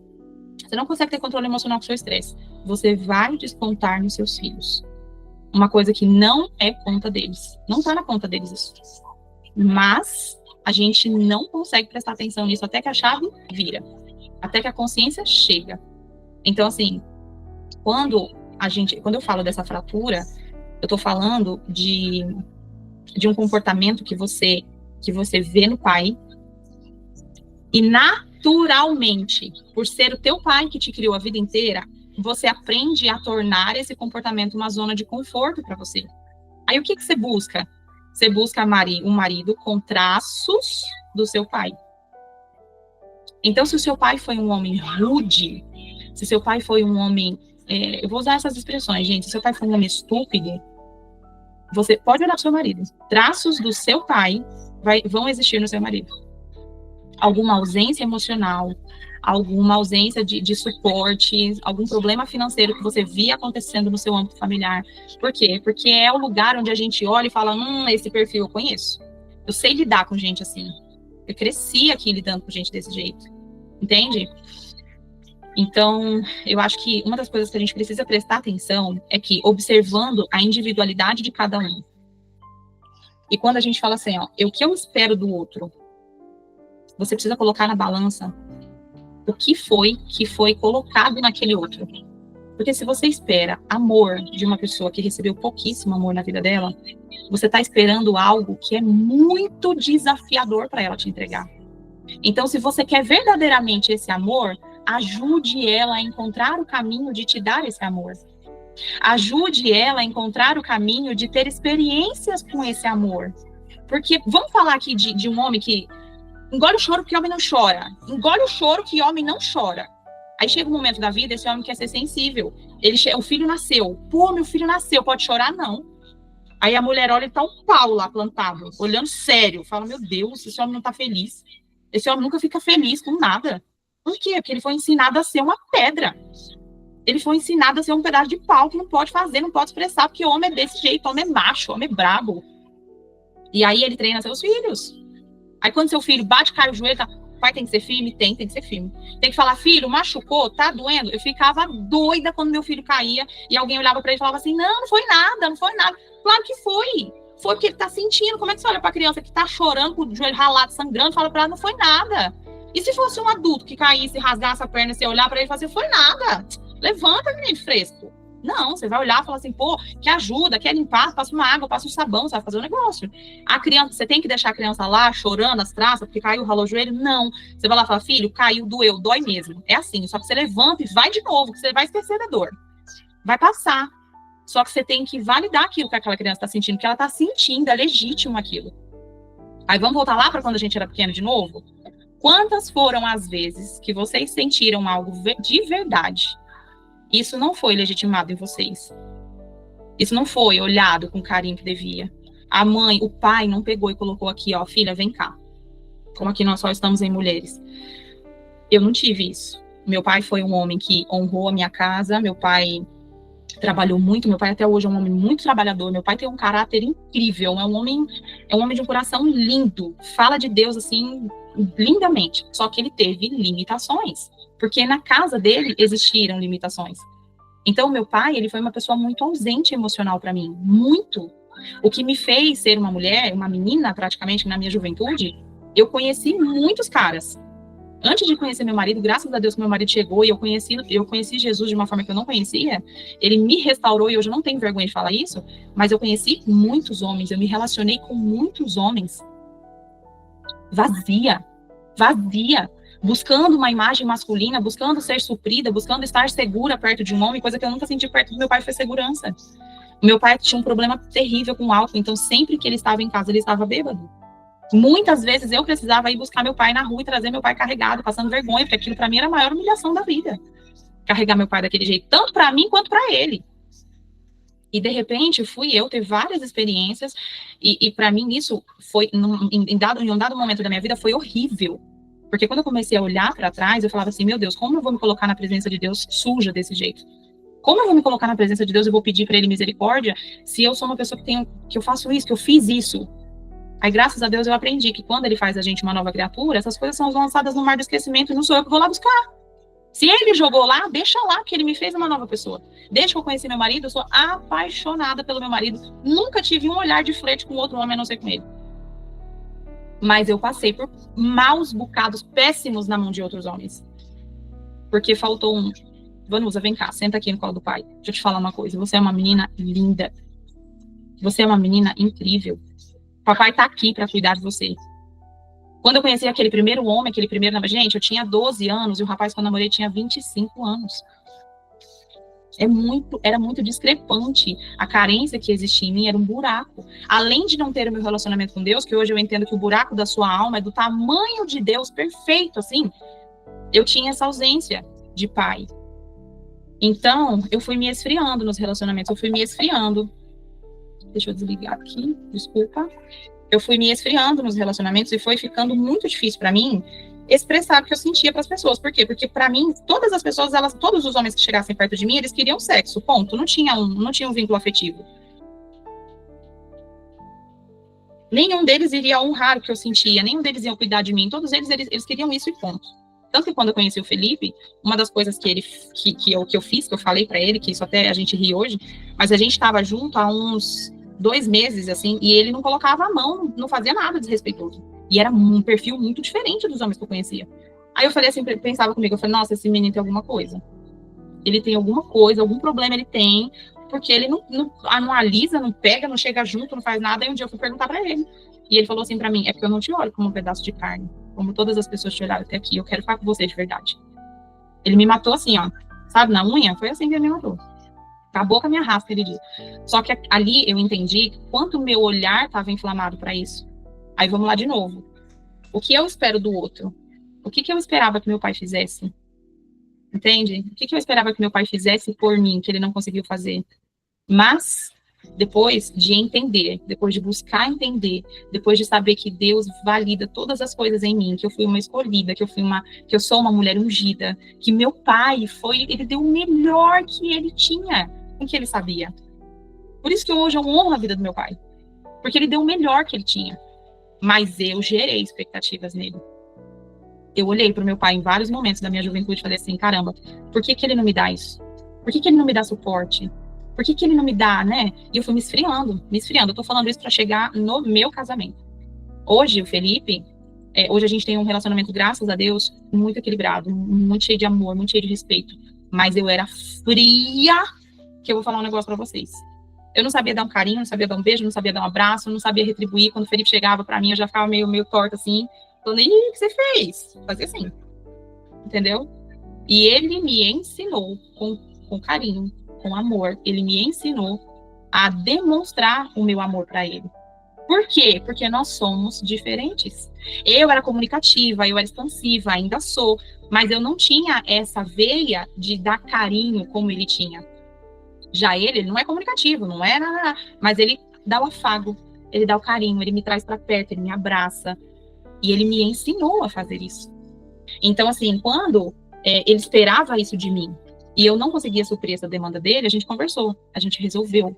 você não consegue ter controle emocional com o seu estresse, você vai descontar nos seus filhos. Uma coisa que não é conta deles. Não está na conta deles isso. Mas a gente não consegue prestar atenção nisso até que a chave vira. Até que a consciência chega. Então, assim, quando eu falo dessa fratura, eu estou falando de um comportamento que você vê no pai, e naturalmente, por ser o teu pai que te criou a vida inteira, você aprende a tornar esse comportamento uma zona de conforto para você. Aí o que você busca? Você busca um marido com traços do seu pai. Então, se o seu pai foi um homem rude, se seu pai foi um homem... eu vou usar essas expressões, gente. Se seu pai foi um homem estúpido, você pode olhar para o seu marido. Traços do seu pai vão existir no seu marido. Alguma ausência emocional, alguma ausência de suporte, algum problema financeiro que você via acontecendo no seu âmbito familiar. Por quê? Porque é o lugar onde a gente olha e fala, esse perfil eu conheço. Eu sei lidar com gente assim. Eu cresci aqui lidando com gente desse jeito. Entende? Então, eu acho que uma das coisas que a gente precisa prestar atenção é que, observando a individualidade de cada um, e quando a gente fala assim, o que eu espero do outro, você precisa colocar na balança o que foi colocado naquele outro. Porque se você espera amor de uma pessoa que recebeu pouquíssimo amor na vida dela, você está esperando algo que é muito desafiador para ela te entregar. Então, se você quer verdadeiramente esse amor, ajude ela a encontrar o caminho de te dar esse amor. Ajude ela a encontrar o caminho de ter experiências com esse amor. Porque, vamos falar aqui de um homem que engole o choro que homem não chora. Engole o choro que homem não chora. Aí chega um momento da vida, esse homem quer ser sensível. O filho nasceu. Pô, meu filho nasceu, pode chorar? Não. Aí a mulher olha e tá um pau lá plantado, olhando sério. Fala, meu Deus, esse homem não tá feliz. Esse homem nunca fica feliz com nada. Por quê? Porque ele foi ensinado a ser uma pedra. Ele foi ensinado a ser um pedaço de pau que não pode fazer, não pode expressar, porque o homem é desse jeito, o homem é macho, o homem é brabo. E aí ele treina seus filhos. Aí quando seu filho bate, cai o joelho, tá... pai tem que ser firme? Tem que ser firme. Tem que falar, filho, machucou, tá doendo? Eu ficava doida quando meu filho caía e alguém olhava pra ele e falava assim, não foi nada, não foi nada. Claro que foi. Foi porque ele tá sentindo. Como é que você olha pra criança que tá chorando, com o joelho ralado, sangrando, fala pra ela, não foi nada. E se fosse um adulto que caísse, rasgasse a perna, você olhar pra ele e falar assim, foi nada. Levanta, menino fresco. Não, você vai olhar e falar assim, pô, que ajuda, quer limpar, passa uma água, passa um sabão, você vai fazer um negócio. A criança, você tem que deixar a criança lá chorando as traças, porque caiu, ralou o joelho? Não. Você vai lá e fala, filho, caiu, doeu, dói mesmo. É assim, só que você levanta e vai de novo, que você vai esquecer da dor. Vai passar. Só que você tem que validar aquilo que aquela criança está sentindo, que ela está sentindo, é legítimo aquilo. Aí vamos voltar lá para quando a gente era pequeno de novo? Quantas foram as vezes que vocês sentiram algo de verdade? Isso não foi legitimado em vocês. Isso não foi olhado com o carinho que devia. A mãe, o pai não pegou e colocou aqui, ó, filha, vem cá. Como aqui nós só estamos em mulheres. Eu não tive isso. Meu pai foi um homem que honrou a minha casa, meu pai trabalhou muito, meu pai até hoje é um homem muito trabalhador, meu pai tem um caráter incrível, é um homem de um coração lindo, fala de Deus assim, lindamente, só que ele teve limitações, porque na casa dele existiram limitações. Então, meu pai, ele foi uma pessoa muito ausente emocional para mim, muito. O que me fez ser uma mulher, uma menina praticamente na minha juventude, eu conheci muitos caras. Antes de conhecer meu marido, graças a Deus que meu marido chegou e eu conheci Jesus de uma forma que eu não conhecia, ele me restaurou e hoje eu não tenho vergonha de falar isso, mas eu conheci muitos homens, eu me relacionei com muitos homens vazia, buscando uma imagem masculina, buscando ser suprida, buscando estar segura perto de um homem, coisa que eu nunca senti perto do meu pai foi segurança. O meu pai tinha um problema terrível com álcool, então sempre que ele estava em casa, ele estava bêbado. Muitas vezes eu precisava ir buscar meu pai na rua e trazer meu pai carregado, passando vergonha, porque aquilo para mim era a maior humilhação da vida. Carregar meu pai daquele jeito, tanto para mim quanto para ele. E de repente fui eu ter várias experiências e para mim isso foi em um dado momento da minha vida foi horrível. Porque quando eu comecei a olhar para trás, eu falava assim, meu Deus, como eu vou me colocar na presença de Deus suja desse jeito? Como eu vou me colocar na presença de Deus e vou pedir para ele misericórdia se eu sou uma pessoa que eu faço isso, que eu fiz isso? Aí, graças a Deus, eu aprendi que quando ele faz a gente uma nova criatura, essas coisas são lançadas no mar do esquecimento e não sou eu que vou lá buscar. Se ele jogou lá, deixa lá, que ele me fez uma nova pessoa. Desde que eu conheci meu marido, eu sou apaixonada pelo meu marido. Nunca tive um olhar de flerte com outro homem, a não ser com ele. Mas eu passei por maus bocados péssimos na mão de outros homens. Porque faltou um... Vanusa, vem cá, senta aqui no colo do pai. Deixa eu te falar uma coisa. Você é uma menina linda. Você é uma menina incrível. Papai tá aqui para cuidar de você. Quando eu conheci aquele primeiro homem, gente, eu tinha 12 anos e o rapaz que eu namorei tinha 25 anos. Era muito discrepante. A carência que existia em mim era um buraco. Além de não ter o meu relacionamento com Deus, que hoje eu entendo que o buraco da sua alma é do tamanho de Deus, perfeito, assim, eu tinha essa ausência de pai. Então, eu fui me esfriando nos relacionamentos, eu fui me esfriando. Deixa eu desligar aqui, desculpa. Eu fui me esfriando nos relacionamentos e foi ficando muito difícil para mim expressar o que eu sentia para as pessoas. Por quê? Porque para mim, todas as pessoas, todos os homens que chegassem perto de mim, eles queriam sexo, ponto. Não tinha um vínculo afetivo. Nenhum deles iria honrar o que eu sentia, nenhum deles ia cuidar de mim. Todos eles queriam isso e ponto. Tanto que quando eu conheci o Felipe, uma das coisas que eu fiz, que eu falei para ele, que isso até a gente ri hoje, mas a gente estava junto há uns 2 meses, assim, e ele não colocava a mão, não fazia nada desrespeitoso. E era um perfil muito diferente dos homens que eu conhecia. Aí eu falei assim, pensava comigo, eu falei, nossa, esse menino tem alguma coisa. Ele tem alguma coisa, algum problema ele tem, porque ele não alisa, não pega, não chega junto, não faz nada. Aí um dia eu fui perguntar pra ele. E ele falou assim pra mim, é porque eu não te olho como um pedaço de carne, como todas as pessoas te olharam até aqui, eu quero ficar com você de verdade. Ele me matou assim, ó, sabe, na unha, foi assim que ele me matou. Acabou com a minha raça aquele dia. Só que ali eu entendi quanto o meu olhar estava inflamado para isso. Aí vamos lá de novo. O que eu espero do outro? O que eu esperava que meu pai fizesse? Entende? O que eu esperava que meu pai fizesse por mim, que ele não conseguiu fazer? Mas, depois de entender, depois de buscar entender, depois de saber que Deus valida todas as coisas em mim, que eu fui uma escolhida, que eu sou uma mulher ungida, que meu pai ele deu o melhor que ele tinha, com que ele sabia. Por isso que hoje eu honro a vida do meu pai. Porque ele deu o melhor que ele tinha. Mas eu gerei expectativas nele. Eu olhei para o meu pai em vários momentos da minha juventude e falei assim, caramba, por que ele não me dá isso? Por que ele não me dá suporte? Por que ele não me dá, né? E eu fui me esfriando. Eu tô falando isso para chegar no meu casamento. Hoje, o Felipe, hoje a gente tem um relacionamento, graças a Deus, muito equilibrado, muito cheio de amor, muito cheio de respeito. Mas eu era fria, que eu vou falar um negócio para vocês. Eu não sabia dar um carinho, não sabia dar um beijo, não sabia dar um abraço, não sabia retribuir. Quando o Felipe chegava para mim, eu já ficava meio torta assim, falando, ih, o que você fez? Fazia assim, entendeu? E ele me ensinou com carinho, com amor, ele me ensinou a demonstrar o meu amor para ele. Por quê? Porque nós somos diferentes. Eu era comunicativa, eu era expansiva, ainda sou, mas eu não tinha essa veia de dar carinho como ele tinha. Já ele não é comunicativo, não é nada, mas ele dá o afago, ele dá o carinho, ele me traz para perto, ele me abraça, e ele me ensinou a fazer isso. Então, assim, quando ele esperava isso de mim, e eu não conseguia suprir essa demanda dele, a gente conversou, a gente resolveu.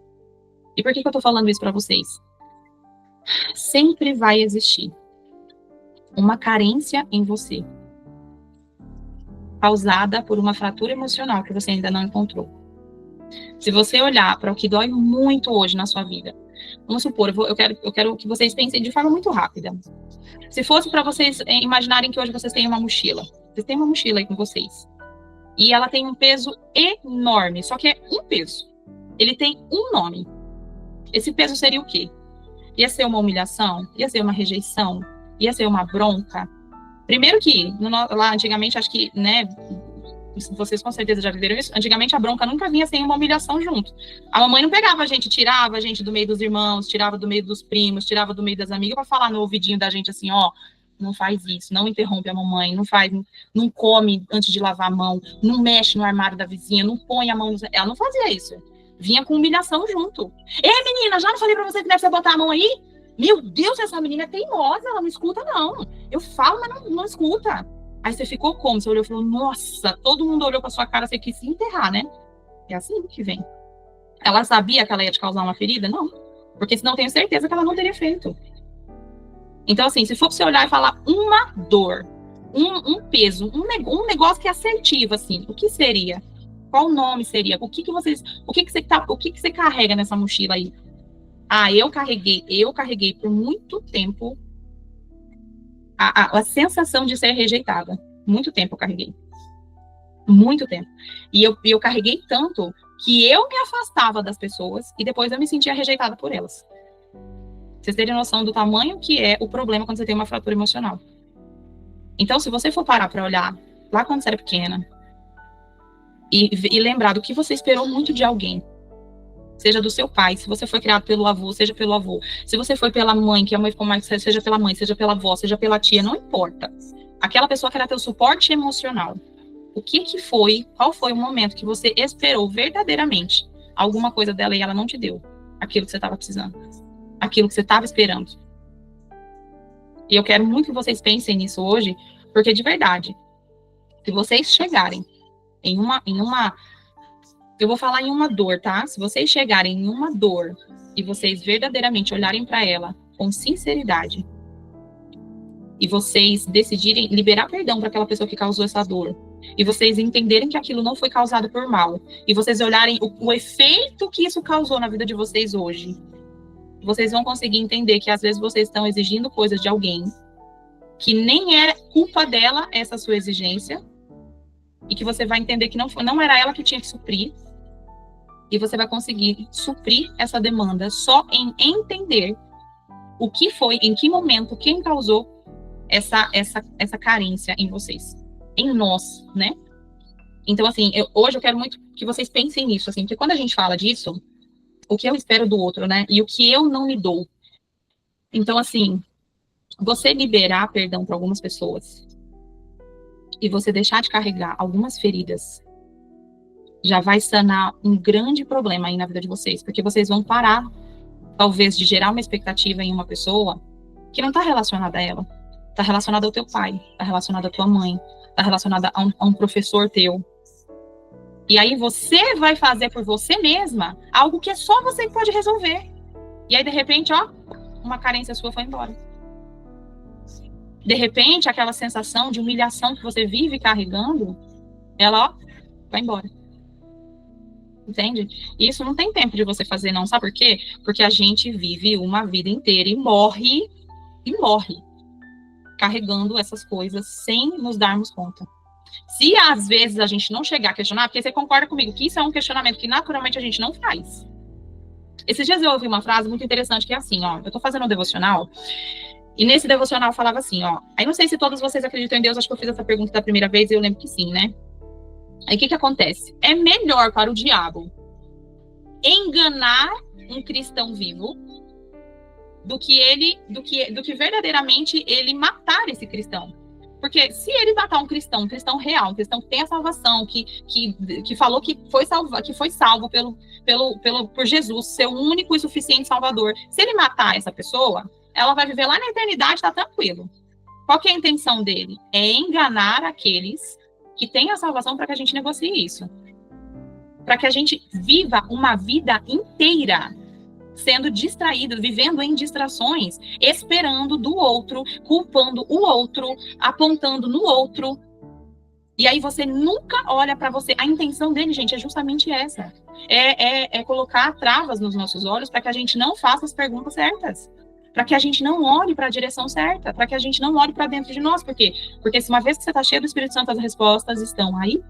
E por que eu tô falando isso para vocês? Sempre vai existir uma carência em você, causada por uma fratura emocional que você ainda não encontrou. Se você olhar para o que dói muito hoje na sua vida, vamos supor, eu quero que vocês pensem de forma muito rápida. Se fosse para vocês imaginarem que hoje vocês têm uma mochila, vocês têm uma mochila aí com vocês, e ela tem um peso enorme, só que é um peso. Ele tem um nome. Esse peso seria o quê? Ia ser uma humilhação? Ia ser uma rejeição? Ia ser uma bronca? Primeiro que, lá antigamente, acho que, né, vocês com certeza já viveram isso, antigamente a bronca nunca vinha sem uma humilhação junto. A mamãe não pegava a gente, tirava a gente do meio dos irmãos, tirava do meio dos primos, tirava do meio das amigas para falar no ouvidinho da gente assim, ó, não faz isso, não interrompe a mamãe, não come antes de lavar a mão, não mexe no armário da vizinha, não põe a mão no... Ela não fazia isso. Vinha com humilhação junto. Ei, menina, já não falei pra você que deve botar a mão aí? Meu Deus, essa menina é teimosa, ela não escuta, não. Eu falo, mas não escuta. Aí você ficou como? Você olhou e falou, nossa, todo mundo olhou pra sua cara, você quis se enterrar, né? É assim que vem. Ela sabia que ela ia te causar uma ferida? Não. Porque senão eu tenho certeza que ela não teria feito. Então, assim, se for pra você olhar e falar uma dor, um peso, um negócio que é assertivo, assim, o que seria? Qual o nome seria? O que você carrega nessa mochila aí? Ah, eu carreguei por muito tempo a sensação de ser rejeitada. Muito tempo eu carreguei. Muito tempo. E eu carreguei tanto que eu me afastava das pessoas e depois eu me sentia rejeitada por elas. Vocês terem noção do tamanho que é o problema quando você tem uma fratura emocional. Então, se você for parar para olhar lá quando você era pequena, e lembrar do que você esperou muito de alguém. Seja do seu pai, se você foi criado pelo avô, seja pelo avô. Se você foi pela mãe, que a mãe ficou mais, seja pela mãe, seja pela avó, seja pela tia, não importa. Aquela pessoa que era teu suporte emocional. O que foi, qual foi o momento que você esperou verdadeiramente alguma coisa dela e ela não te deu aquilo que você estava precisando, aquilo que você estava esperando. E eu quero muito que vocês pensem nisso hoje, porque de verdade, se vocês chegarem em uma eu vou falar em uma dor, tá? Se vocês chegarem em uma dor e vocês verdadeiramente olharem para ela com sinceridade e vocês decidirem liberar perdão para aquela pessoa que causou essa dor e vocês entenderem que aquilo não foi causado por mal e vocês olharem o efeito que isso causou na vida de vocês hoje, vocês vão conseguir entender que às vezes vocês estão exigindo coisas de alguém que nem era culpa dela essa sua exigência e que você vai entender que não era ela que tinha que suprir. E você vai conseguir suprir essa demanda só em entender o que foi, em que momento, quem causou essa carência em vocês, em nós, né? Então, assim, hoje eu quero muito que vocês pensem nisso, assim, porque quando a gente fala disso, o que eu espero do outro, né? E o que eu não me dou. Então, assim, você liberar perdão para algumas pessoas e você deixar de carregar algumas feridas já vai sanar um grande problema aí na vida de vocês, porque vocês vão parar, talvez, de gerar uma expectativa em uma pessoa que não está relacionada a ela, está relacionada ao teu pai, está relacionada à tua mãe, está relacionada a um professor teu. E aí você vai fazer por você mesma algo que é só você que pode resolver. E aí, de repente, ó, uma carência sua foi embora. De repente, aquela sensação de humilhação que você vive carregando, ela, ó, vai embora. Entende? Isso não tem tempo de você fazer, não. Sabe por quê? Porque a gente vive uma vida inteira e morre carregando essas coisas sem nos darmos conta. Se às vezes a gente não chegar a questionar, porque você concorda comigo que isso é um questionamento que naturalmente a gente não faz. Esses dias eu ouvi uma frase muito interessante que é assim, ó, eu tô fazendo um devocional e nesse devocional falava assim, ó, aí não sei se todos vocês acreditam em Deus, acho que eu fiz essa pergunta da primeira vez e eu lembro que sim, né? Aí o que acontece? É melhor para o diabo enganar um cristão vivo do que verdadeiramente ele matar esse cristão. Porque se ele matar um cristão real, um cristão que tem a salvação, que falou que foi salvo por Jesus, seu único e suficiente salvador, se ele matar essa pessoa, ela vai viver lá na eternidade, tá tranquilo. Qual que é a intenção dele? É enganar aqueles que têm a salvação para que a gente negocie isso. Para que a gente viva uma vida inteira sendo distraído, vivendo em distrações, esperando do outro, culpando o outro, apontando no outro. E aí você nunca olha para você. A intenção dele, gente, é justamente essa. É colocar travas nos nossos olhos para que a gente não faça as perguntas certas. Para que a gente não olhe para a direção certa, para que a gente não olhe para dentro de nós. Por quê? Porque se uma vez que você está cheio do Espírito Santo, as respostas estão aí.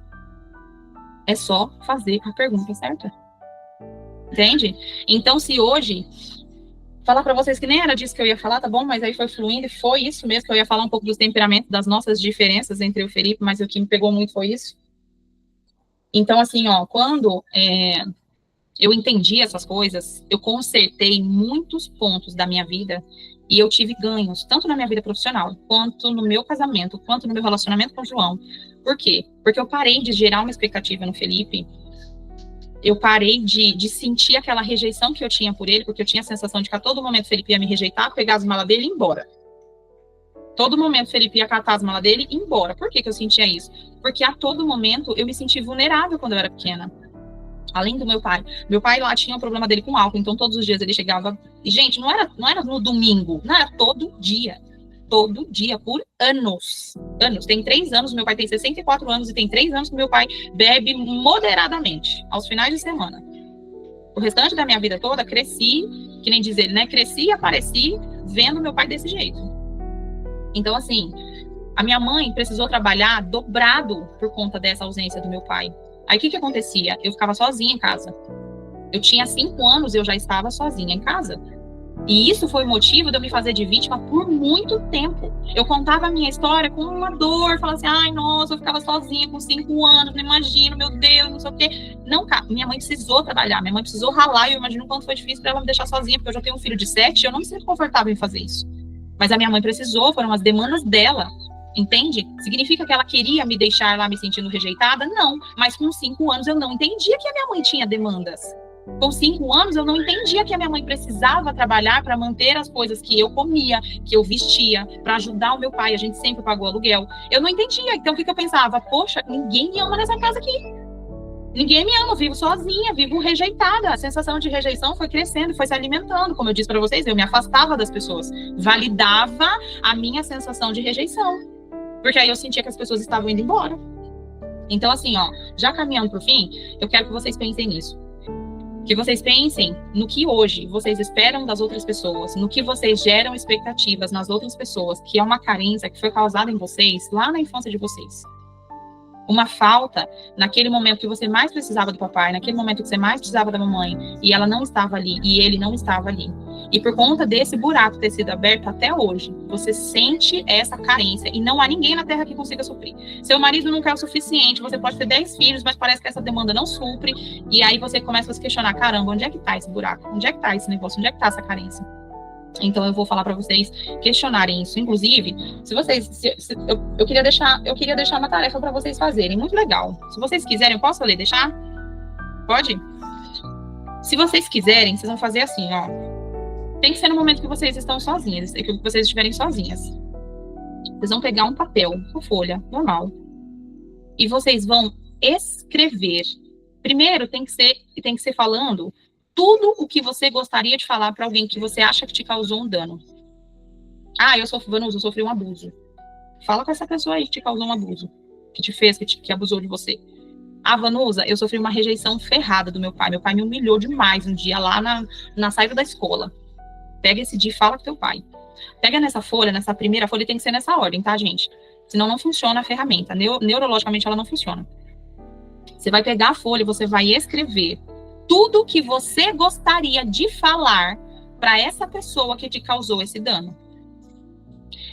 É só fazer a pergunta certa. Entende? Então, se hoje falar para vocês que nem era disso que eu ia falar, tá bom? Mas aí foi fluindo, foi isso mesmo que eu ia falar um pouco dos temperamentos, das nossas diferenças entre o Felipe, mas o que me pegou muito foi isso. Então, assim, ó, quando eu entendi essas coisas, eu consertei muitos pontos da minha vida e eu tive ganhos, tanto na minha vida profissional, quanto no meu casamento, quanto no meu relacionamento com o João. Por quê? Porque eu parei de gerar uma expectativa no Felipe, eu parei de sentir aquela rejeição que eu tinha por ele, porque eu tinha a sensação de que a todo momento o Felipe ia me rejeitar, pegar as malas dele e ir embora. Todo momento o Felipe ia catar as malas dele e ir embora. Por que eu sentia isso? Porque a todo momento eu me senti vulnerável quando eu era pequena. Além do meu pai. Meu pai lá tinha um problema dele com álcool, então todos os dias ele chegava... E, gente, não era no domingo, não, era todo dia. Todo dia, por anos. Tem 3 anos, meu pai tem 64 anos e tem 3 anos que meu pai bebe moderadamente, aos finais de semana. O restante da minha vida toda, cresci, que nem diz ele, né? Cresci e apareci vendo meu pai desse jeito. Então, assim, a minha mãe precisou trabalhar dobrado por conta dessa ausência do meu pai. Aí, o que acontecia? Eu ficava sozinha em casa. Eu tinha 5 anos, eu já estava sozinha em casa. E isso foi o motivo de eu me fazer de vítima por muito tempo. Eu contava a minha história com uma dor, falava assim, ai, nossa, eu ficava sozinha com 5 anos, não imagino, meu Deus, não sei o quê. Não, cara, minha mãe precisou trabalhar, minha mãe precisou ralar, e eu imagino o quanto foi difícil para ela me deixar sozinha, porque eu já tenho um filho de 7, e eu não me sinto confortável em fazer isso. Mas a minha mãe precisou, foram as demandas dela, entende? Significa que ela queria me deixar lá me sentindo rejeitada? Não, mas com 5 anos eu não entendia que a minha mãe tinha demandas. Com 5 anos, eu não entendia que a minha mãe precisava trabalhar para manter as coisas que eu comia, que eu vestia, para ajudar o meu pai. A gente sempre pagou aluguel. Eu não entendia. Então, o que eu pensava? Poxa, ninguém me ama nessa casa aqui. Ninguém me ama. Eu vivo sozinha, vivo rejeitada. A sensação de rejeição foi crescendo, foi se alimentando. Como eu disse para vocês, eu me afastava das pessoas. Validava a minha sensação de rejeição. Porque aí eu sentia que as pessoas estavam indo embora. Então, assim, ó, já caminhando para o fim, eu quero que vocês pensem nisso. Que vocês pensem no que hoje vocês esperam das outras pessoas, no que vocês geram expectativas nas outras pessoas, que é uma carência que foi causada em vocês lá na infância de vocês. Uma falta naquele momento que você mais precisava do papai, naquele momento que você mais precisava da mamãe, e ela não estava ali, e ele não estava ali. E por conta desse buraco ter sido aberto até hoje, você sente essa carência, e não há ninguém na Terra que consiga suprir. Seu marido não quer o suficiente, você pode ter 10 filhos, mas parece que essa demanda não supre, e aí você começa a se questionar, caramba, onde é que está esse buraco? Onde é que está esse negócio? Onde é que está essa carência? Então eu vou falar para vocês questionarem isso. Inclusive, se vocês, eu queria deixar uma tarefa para vocês fazerem, muito legal. Se vocês quiserem, eu posso ler, deixar? Pode? Se vocês quiserem, vocês vão fazer assim, ó. Tem que ser no momento que vocês estão sozinhas, que vocês estiverem sozinhas. Vocês vão pegar um papel, uma folha normal, e vocês vão escrever. Primeiro tem que ser falando tudo o que você gostaria de falar para alguém que você acha que te causou um dano. Ah, Vanusa, eu sofri um abuso. Fala com essa pessoa aí que te causou um abuso, que te fez, que abusou de você. Ah, Vanusa, eu sofri uma rejeição ferrada do meu pai. Meu pai me humilhou demais um dia lá na saída da escola. Pega esse dia e fala com teu pai. Pega nessa folha, nessa primeira folha, tem que ser nessa ordem, tá, gente? Senão não funciona a ferramenta. Neurologicamente ela não funciona. Você vai pegar a folha e você vai escrever tudo que você gostaria de falar para essa pessoa que te causou esse dano.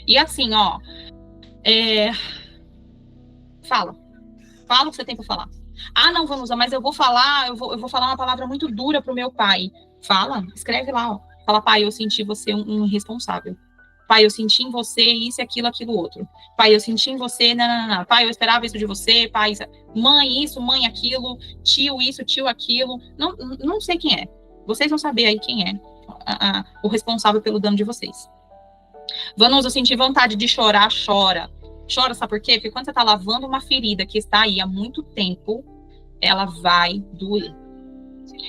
E assim, ó, fala o que você tem para falar. Ah, não, Vanusa, mas eu vou falar uma palavra muito dura pro meu pai. Fala, escreve lá, ó. Fala, pai, eu senti você um irresponsável. Pai, eu senti em você isso, aquilo outro. Pai, eu senti em você, não. Pai, eu esperava isso de você. Pai, mãe isso, mãe aquilo. Tio isso, tio aquilo. Não sei quem é. Vocês vão saber aí quem é o responsável pelo dano de vocês. Vanusa, eu senti vontade de chorar, chora. Chora, sabe por quê? Porque quando você tá lavando uma ferida que está aí há muito tempo, ela vai doer.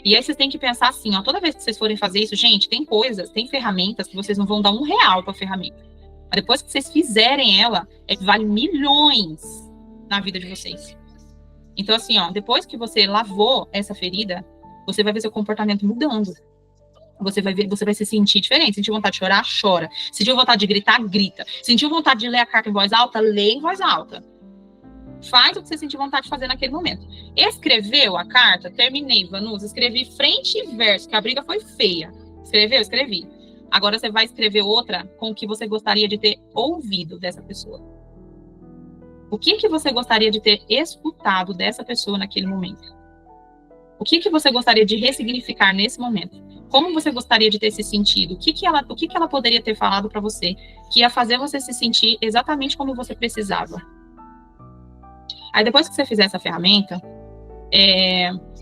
E aí vocês têm que pensar assim, ó, toda vez que vocês forem fazer isso, gente, tem ferramentas que vocês não vão dar R$1 para a ferramenta. Mas depois que vocês fizerem ela, vale milhões na vida de vocês. Então assim, ó, depois que você lavou essa ferida, você vai ver seu comportamento mudando. Você vai se sentir diferente. Sentiu vontade de chorar? Chora. Sentiu vontade de gritar? Grita. Sentiu vontade de ler a carta em voz alta? Lê em voz alta. Faz o que você sentir vontade de fazer naquele momento. Escreveu a carta? Terminei, Vanusa. Escrevi frente e verso, que a briga foi feia. Escreveu? Escrevi. Agora você vai escrever outra com o que você gostaria de ter ouvido dessa pessoa. O que você gostaria de ter escutado dessa pessoa naquele momento? O que você gostaria de ressignificar nesse momento? Como você gostaria de ter se sentido? O que ela poderia ter falado para você que ia fazer você se sentir exatamente como você precisava? Aí depois que você fizer essa ferramenta,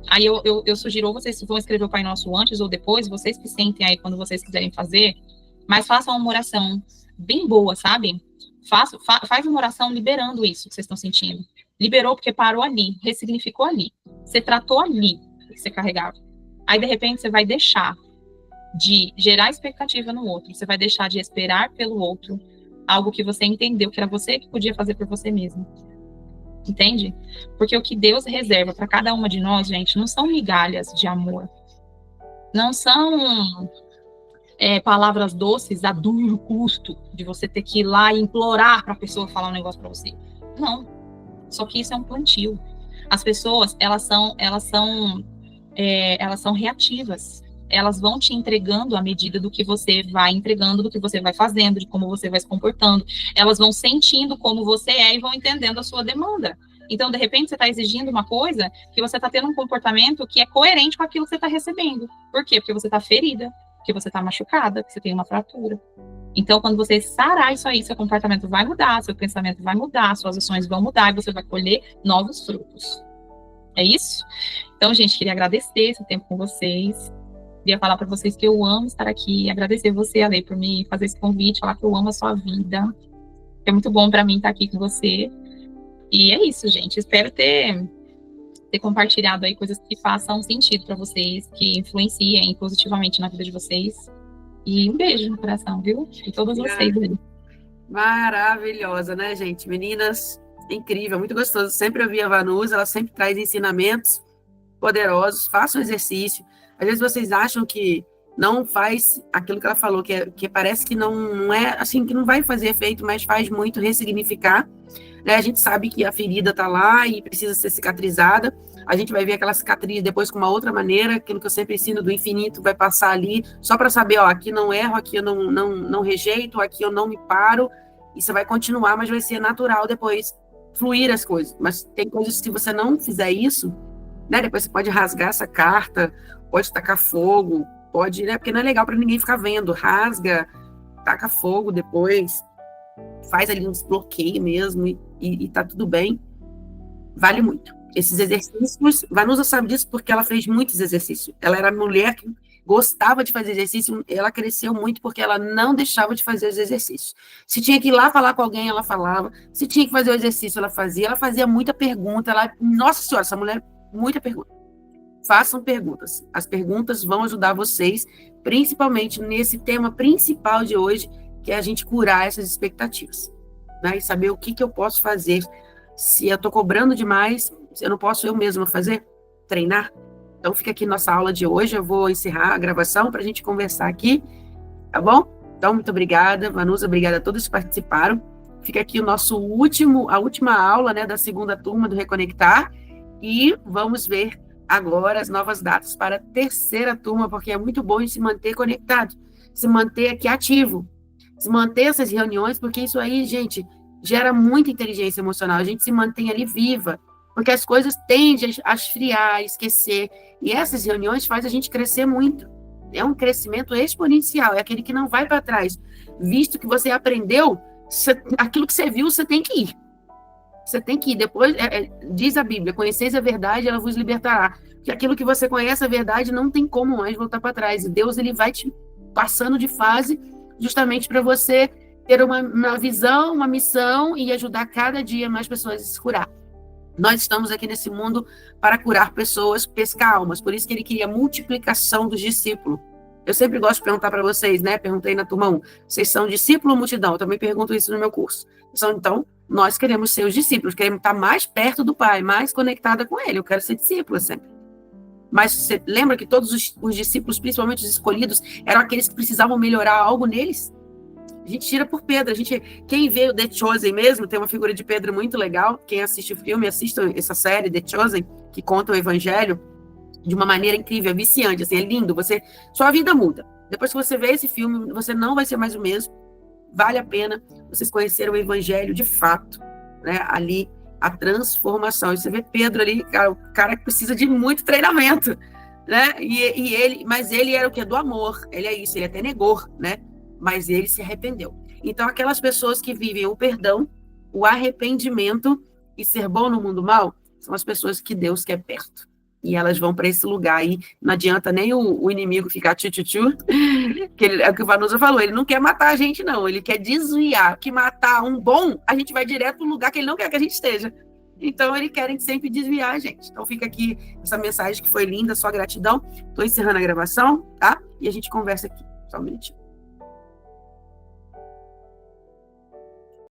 aí eu sugiro, ou vocês vão escrever o Pai Nosso antes ou depois, vocês que sentem aí quando vocês quiserem fazer, mas façam uma oração bem boa, sabe? Faz uma oração liberando isso que vocês estão sentindo. Liberou porque parou ali, ressignificou ali. Você tratou ali o que você carregava. Aí, de repente, você vai deixar de gerar expectativa no outro. Você vai deixar de esperar pelo outro algo que você entendeu que era você que podia fazer por você mesmo. Entende? Porque o que Deus reserva para cada uma de nós, gente, não são migalhas de amor. Não são palavras doces a duro custo de você ter que ir lá e implorar para a pessoa falar um negócio para você. Não. Só que isso é um plantio. As pessoas, elas são reativas. elas vão te entregando à medida do que você vai entregando, do que você vai fazendo, de como você vai se comportando. Elas vão sentindo como você é e vão entendendo a sua demanda. Então, de repente, você está exigindo uma coisa que você está tendo um comportamento que é coerente com aquilo que você está recebendo. Por quê? Porque você está ferida, porque você está machucada, porque você tem uma fratura. Então, quando você sarar isso aí, seu comportamento vai mudar, seu pensamento vai mudar, suas ações vão mudar e você vai colher novos frutos. É isso? Então, gente, queria agradecer esse tempo com vocês. Queria falar para vocês que eu amo estar aqui, agradecer você, Ale, por me fazer esse convite, falar que eu amo a sua vida. É muito bom para mim estar aqui com você. E é isso, gente. Espero ter compartilhado aí coisas que façam sentido para vocês, que influenciem positivamente na vida de vocês. E um beijo no coração, viu? De todas vocês aí. Maravilhosa, né, gente? Meninas, incrível, muito gostoso. Sempre ouvir a Vanusa, ela sempre traz ensinamentos poderosos. Façam exercício. Às vezes vocês acham que não faz aquilo que ela falou, que parece que não é assim, que não vai fazer efeito, mas faz muito ressignificar. Né? A gente sabe que a ferida está lá e precisa ser cicatrizada. A gente vai ver aquela cicatriz depois com uma outra maneira, aquilo que eu sempre ensino do infinito vai passar ali, só para saber, ó, aqui não erro, aqui eu não rejeito, aqui eu não me paro, e você vai continuar, mas vai ser natural depois fluir as coisas. Mas tem coisas que se você não fizer isso, né, depois você pode rasgar essa carta, pode tacar fogo, pode, né, porque não é legal para ninguém ficar vendo, rasga, taca fogo depois, faz ali um desbloqueio mesmo, e tá tudo bem, vale muito. Esses exercícios, Vanusa sabe disso porque ela fez muitos exercícios. Ela era mulher que gostava de fazer exercício, ela cresceu muito porque ela não deixava de fazer os exercícios. Se tinha que ir lá falar com alguém, ela falava. Se tinha que fazer o exercício, ela fazia muita pergunta. Nossa Senhora, essa mulher, muita pergunta. Façam perguntas. As perguntas vão ajudar vocês, principalmente nesse tema principal de hoje, que é a gente curar essas expectativas. Né? E saber o que eu posso fazer. Se eu estou cobrando demais, eu não posso eu mesma fazer? Treinar? Então fica aqui nossa aula de hoje, eu vou encerrar a gravação para a gente conversar aqui, tá bom? Então, muito obrigada, Vanusa, obrigada a todos que participaram. Fica aqui a última aula, né, da segunda turma do Reconectar, e vamos ver agora as novas datas para a terceira turma, porque é muito bom se manter conectado, se manter aqui ativo, se manter essas reuniões, porque isso aí, gente, gera muita inteligência emocional, a gente se mantém ali viva, porque as coisas tendem a esfriar, a esquecer, e essas reuniões fazem a gente crescer muito. É um crescimento exponencial, é aquele que não vai para trás. Visto que você aprendeu, aquilo que você viu, você tem que ir. Você tem que ir. Depois, diz a Bíblia, conheceis a verdade, ela vos libertará. Porque aquilo que você conhece, a verdade, não tem como mais voltar para trás. E Deus, ele vai te passando de fase, justamente para você ter uma visão, uma missão e ajudar cada dia mais pessoas a se curar. Nós estamos aqui nesse mundo para curar pessoas, pescar almas. Por isso que ele queria a multiplicação dos discípulos. Eu sempre gosto de perguntar para vocês, né? Perguntei na turma 1, vocês são discípulo ou multidão? Eu também pergunto isso no meu curso. Então, nós queremos ser os discípulos, queremos estar mais perto do Pai, mais conectada com Ele. Eu quero ser discípula sempre. Mas você lembra que todos os discípulos, principalmente os escolhidos, eram aqueles que precisavam melhorar algo neles? A gente tira por Pedro. Quem vê o The Chosen mesmo, tem uma figura de Pedro muito legal. Quem assiste o filme, assista essa série, The Chosen, que conta o evangelho de uma maneira incrível, viciante, assim, é lindo. Sua vida muda. Depois que você vê esse filme, você não vai ser mais o mesmo. Vale a pena vocês conhecerem o evangelho de fato, né? Ali, a transformação. E você vê Pedro ali, o cara que precisa de muito treinamento, né? Mas ele era o quê? Do amor. Ele é isso, ele até negou, né? Mas ele se arrependeu. Então, aquelas pessoas que vivem o perdão, o arrependimento e ser bom no mundo mal, são as pessoas que Deus quer perto. E elas vão para esse lugar aí. Não adianta nem o inimigo ficar tchu-tchu-tchu, é o que o Vanusa falou, ele não quer matar a gente, não. Ele quer desviar. Que matar um bom, a gente vai direto para o lugar que ele não quer que a gente esteja. Então, eles querem sempre desviar a gente. Então, fica aqui essa mensagem que foi linda, só gratidão. Estou encerrando a gravação, tá? E a gente conversa aqui. Só um minutinho.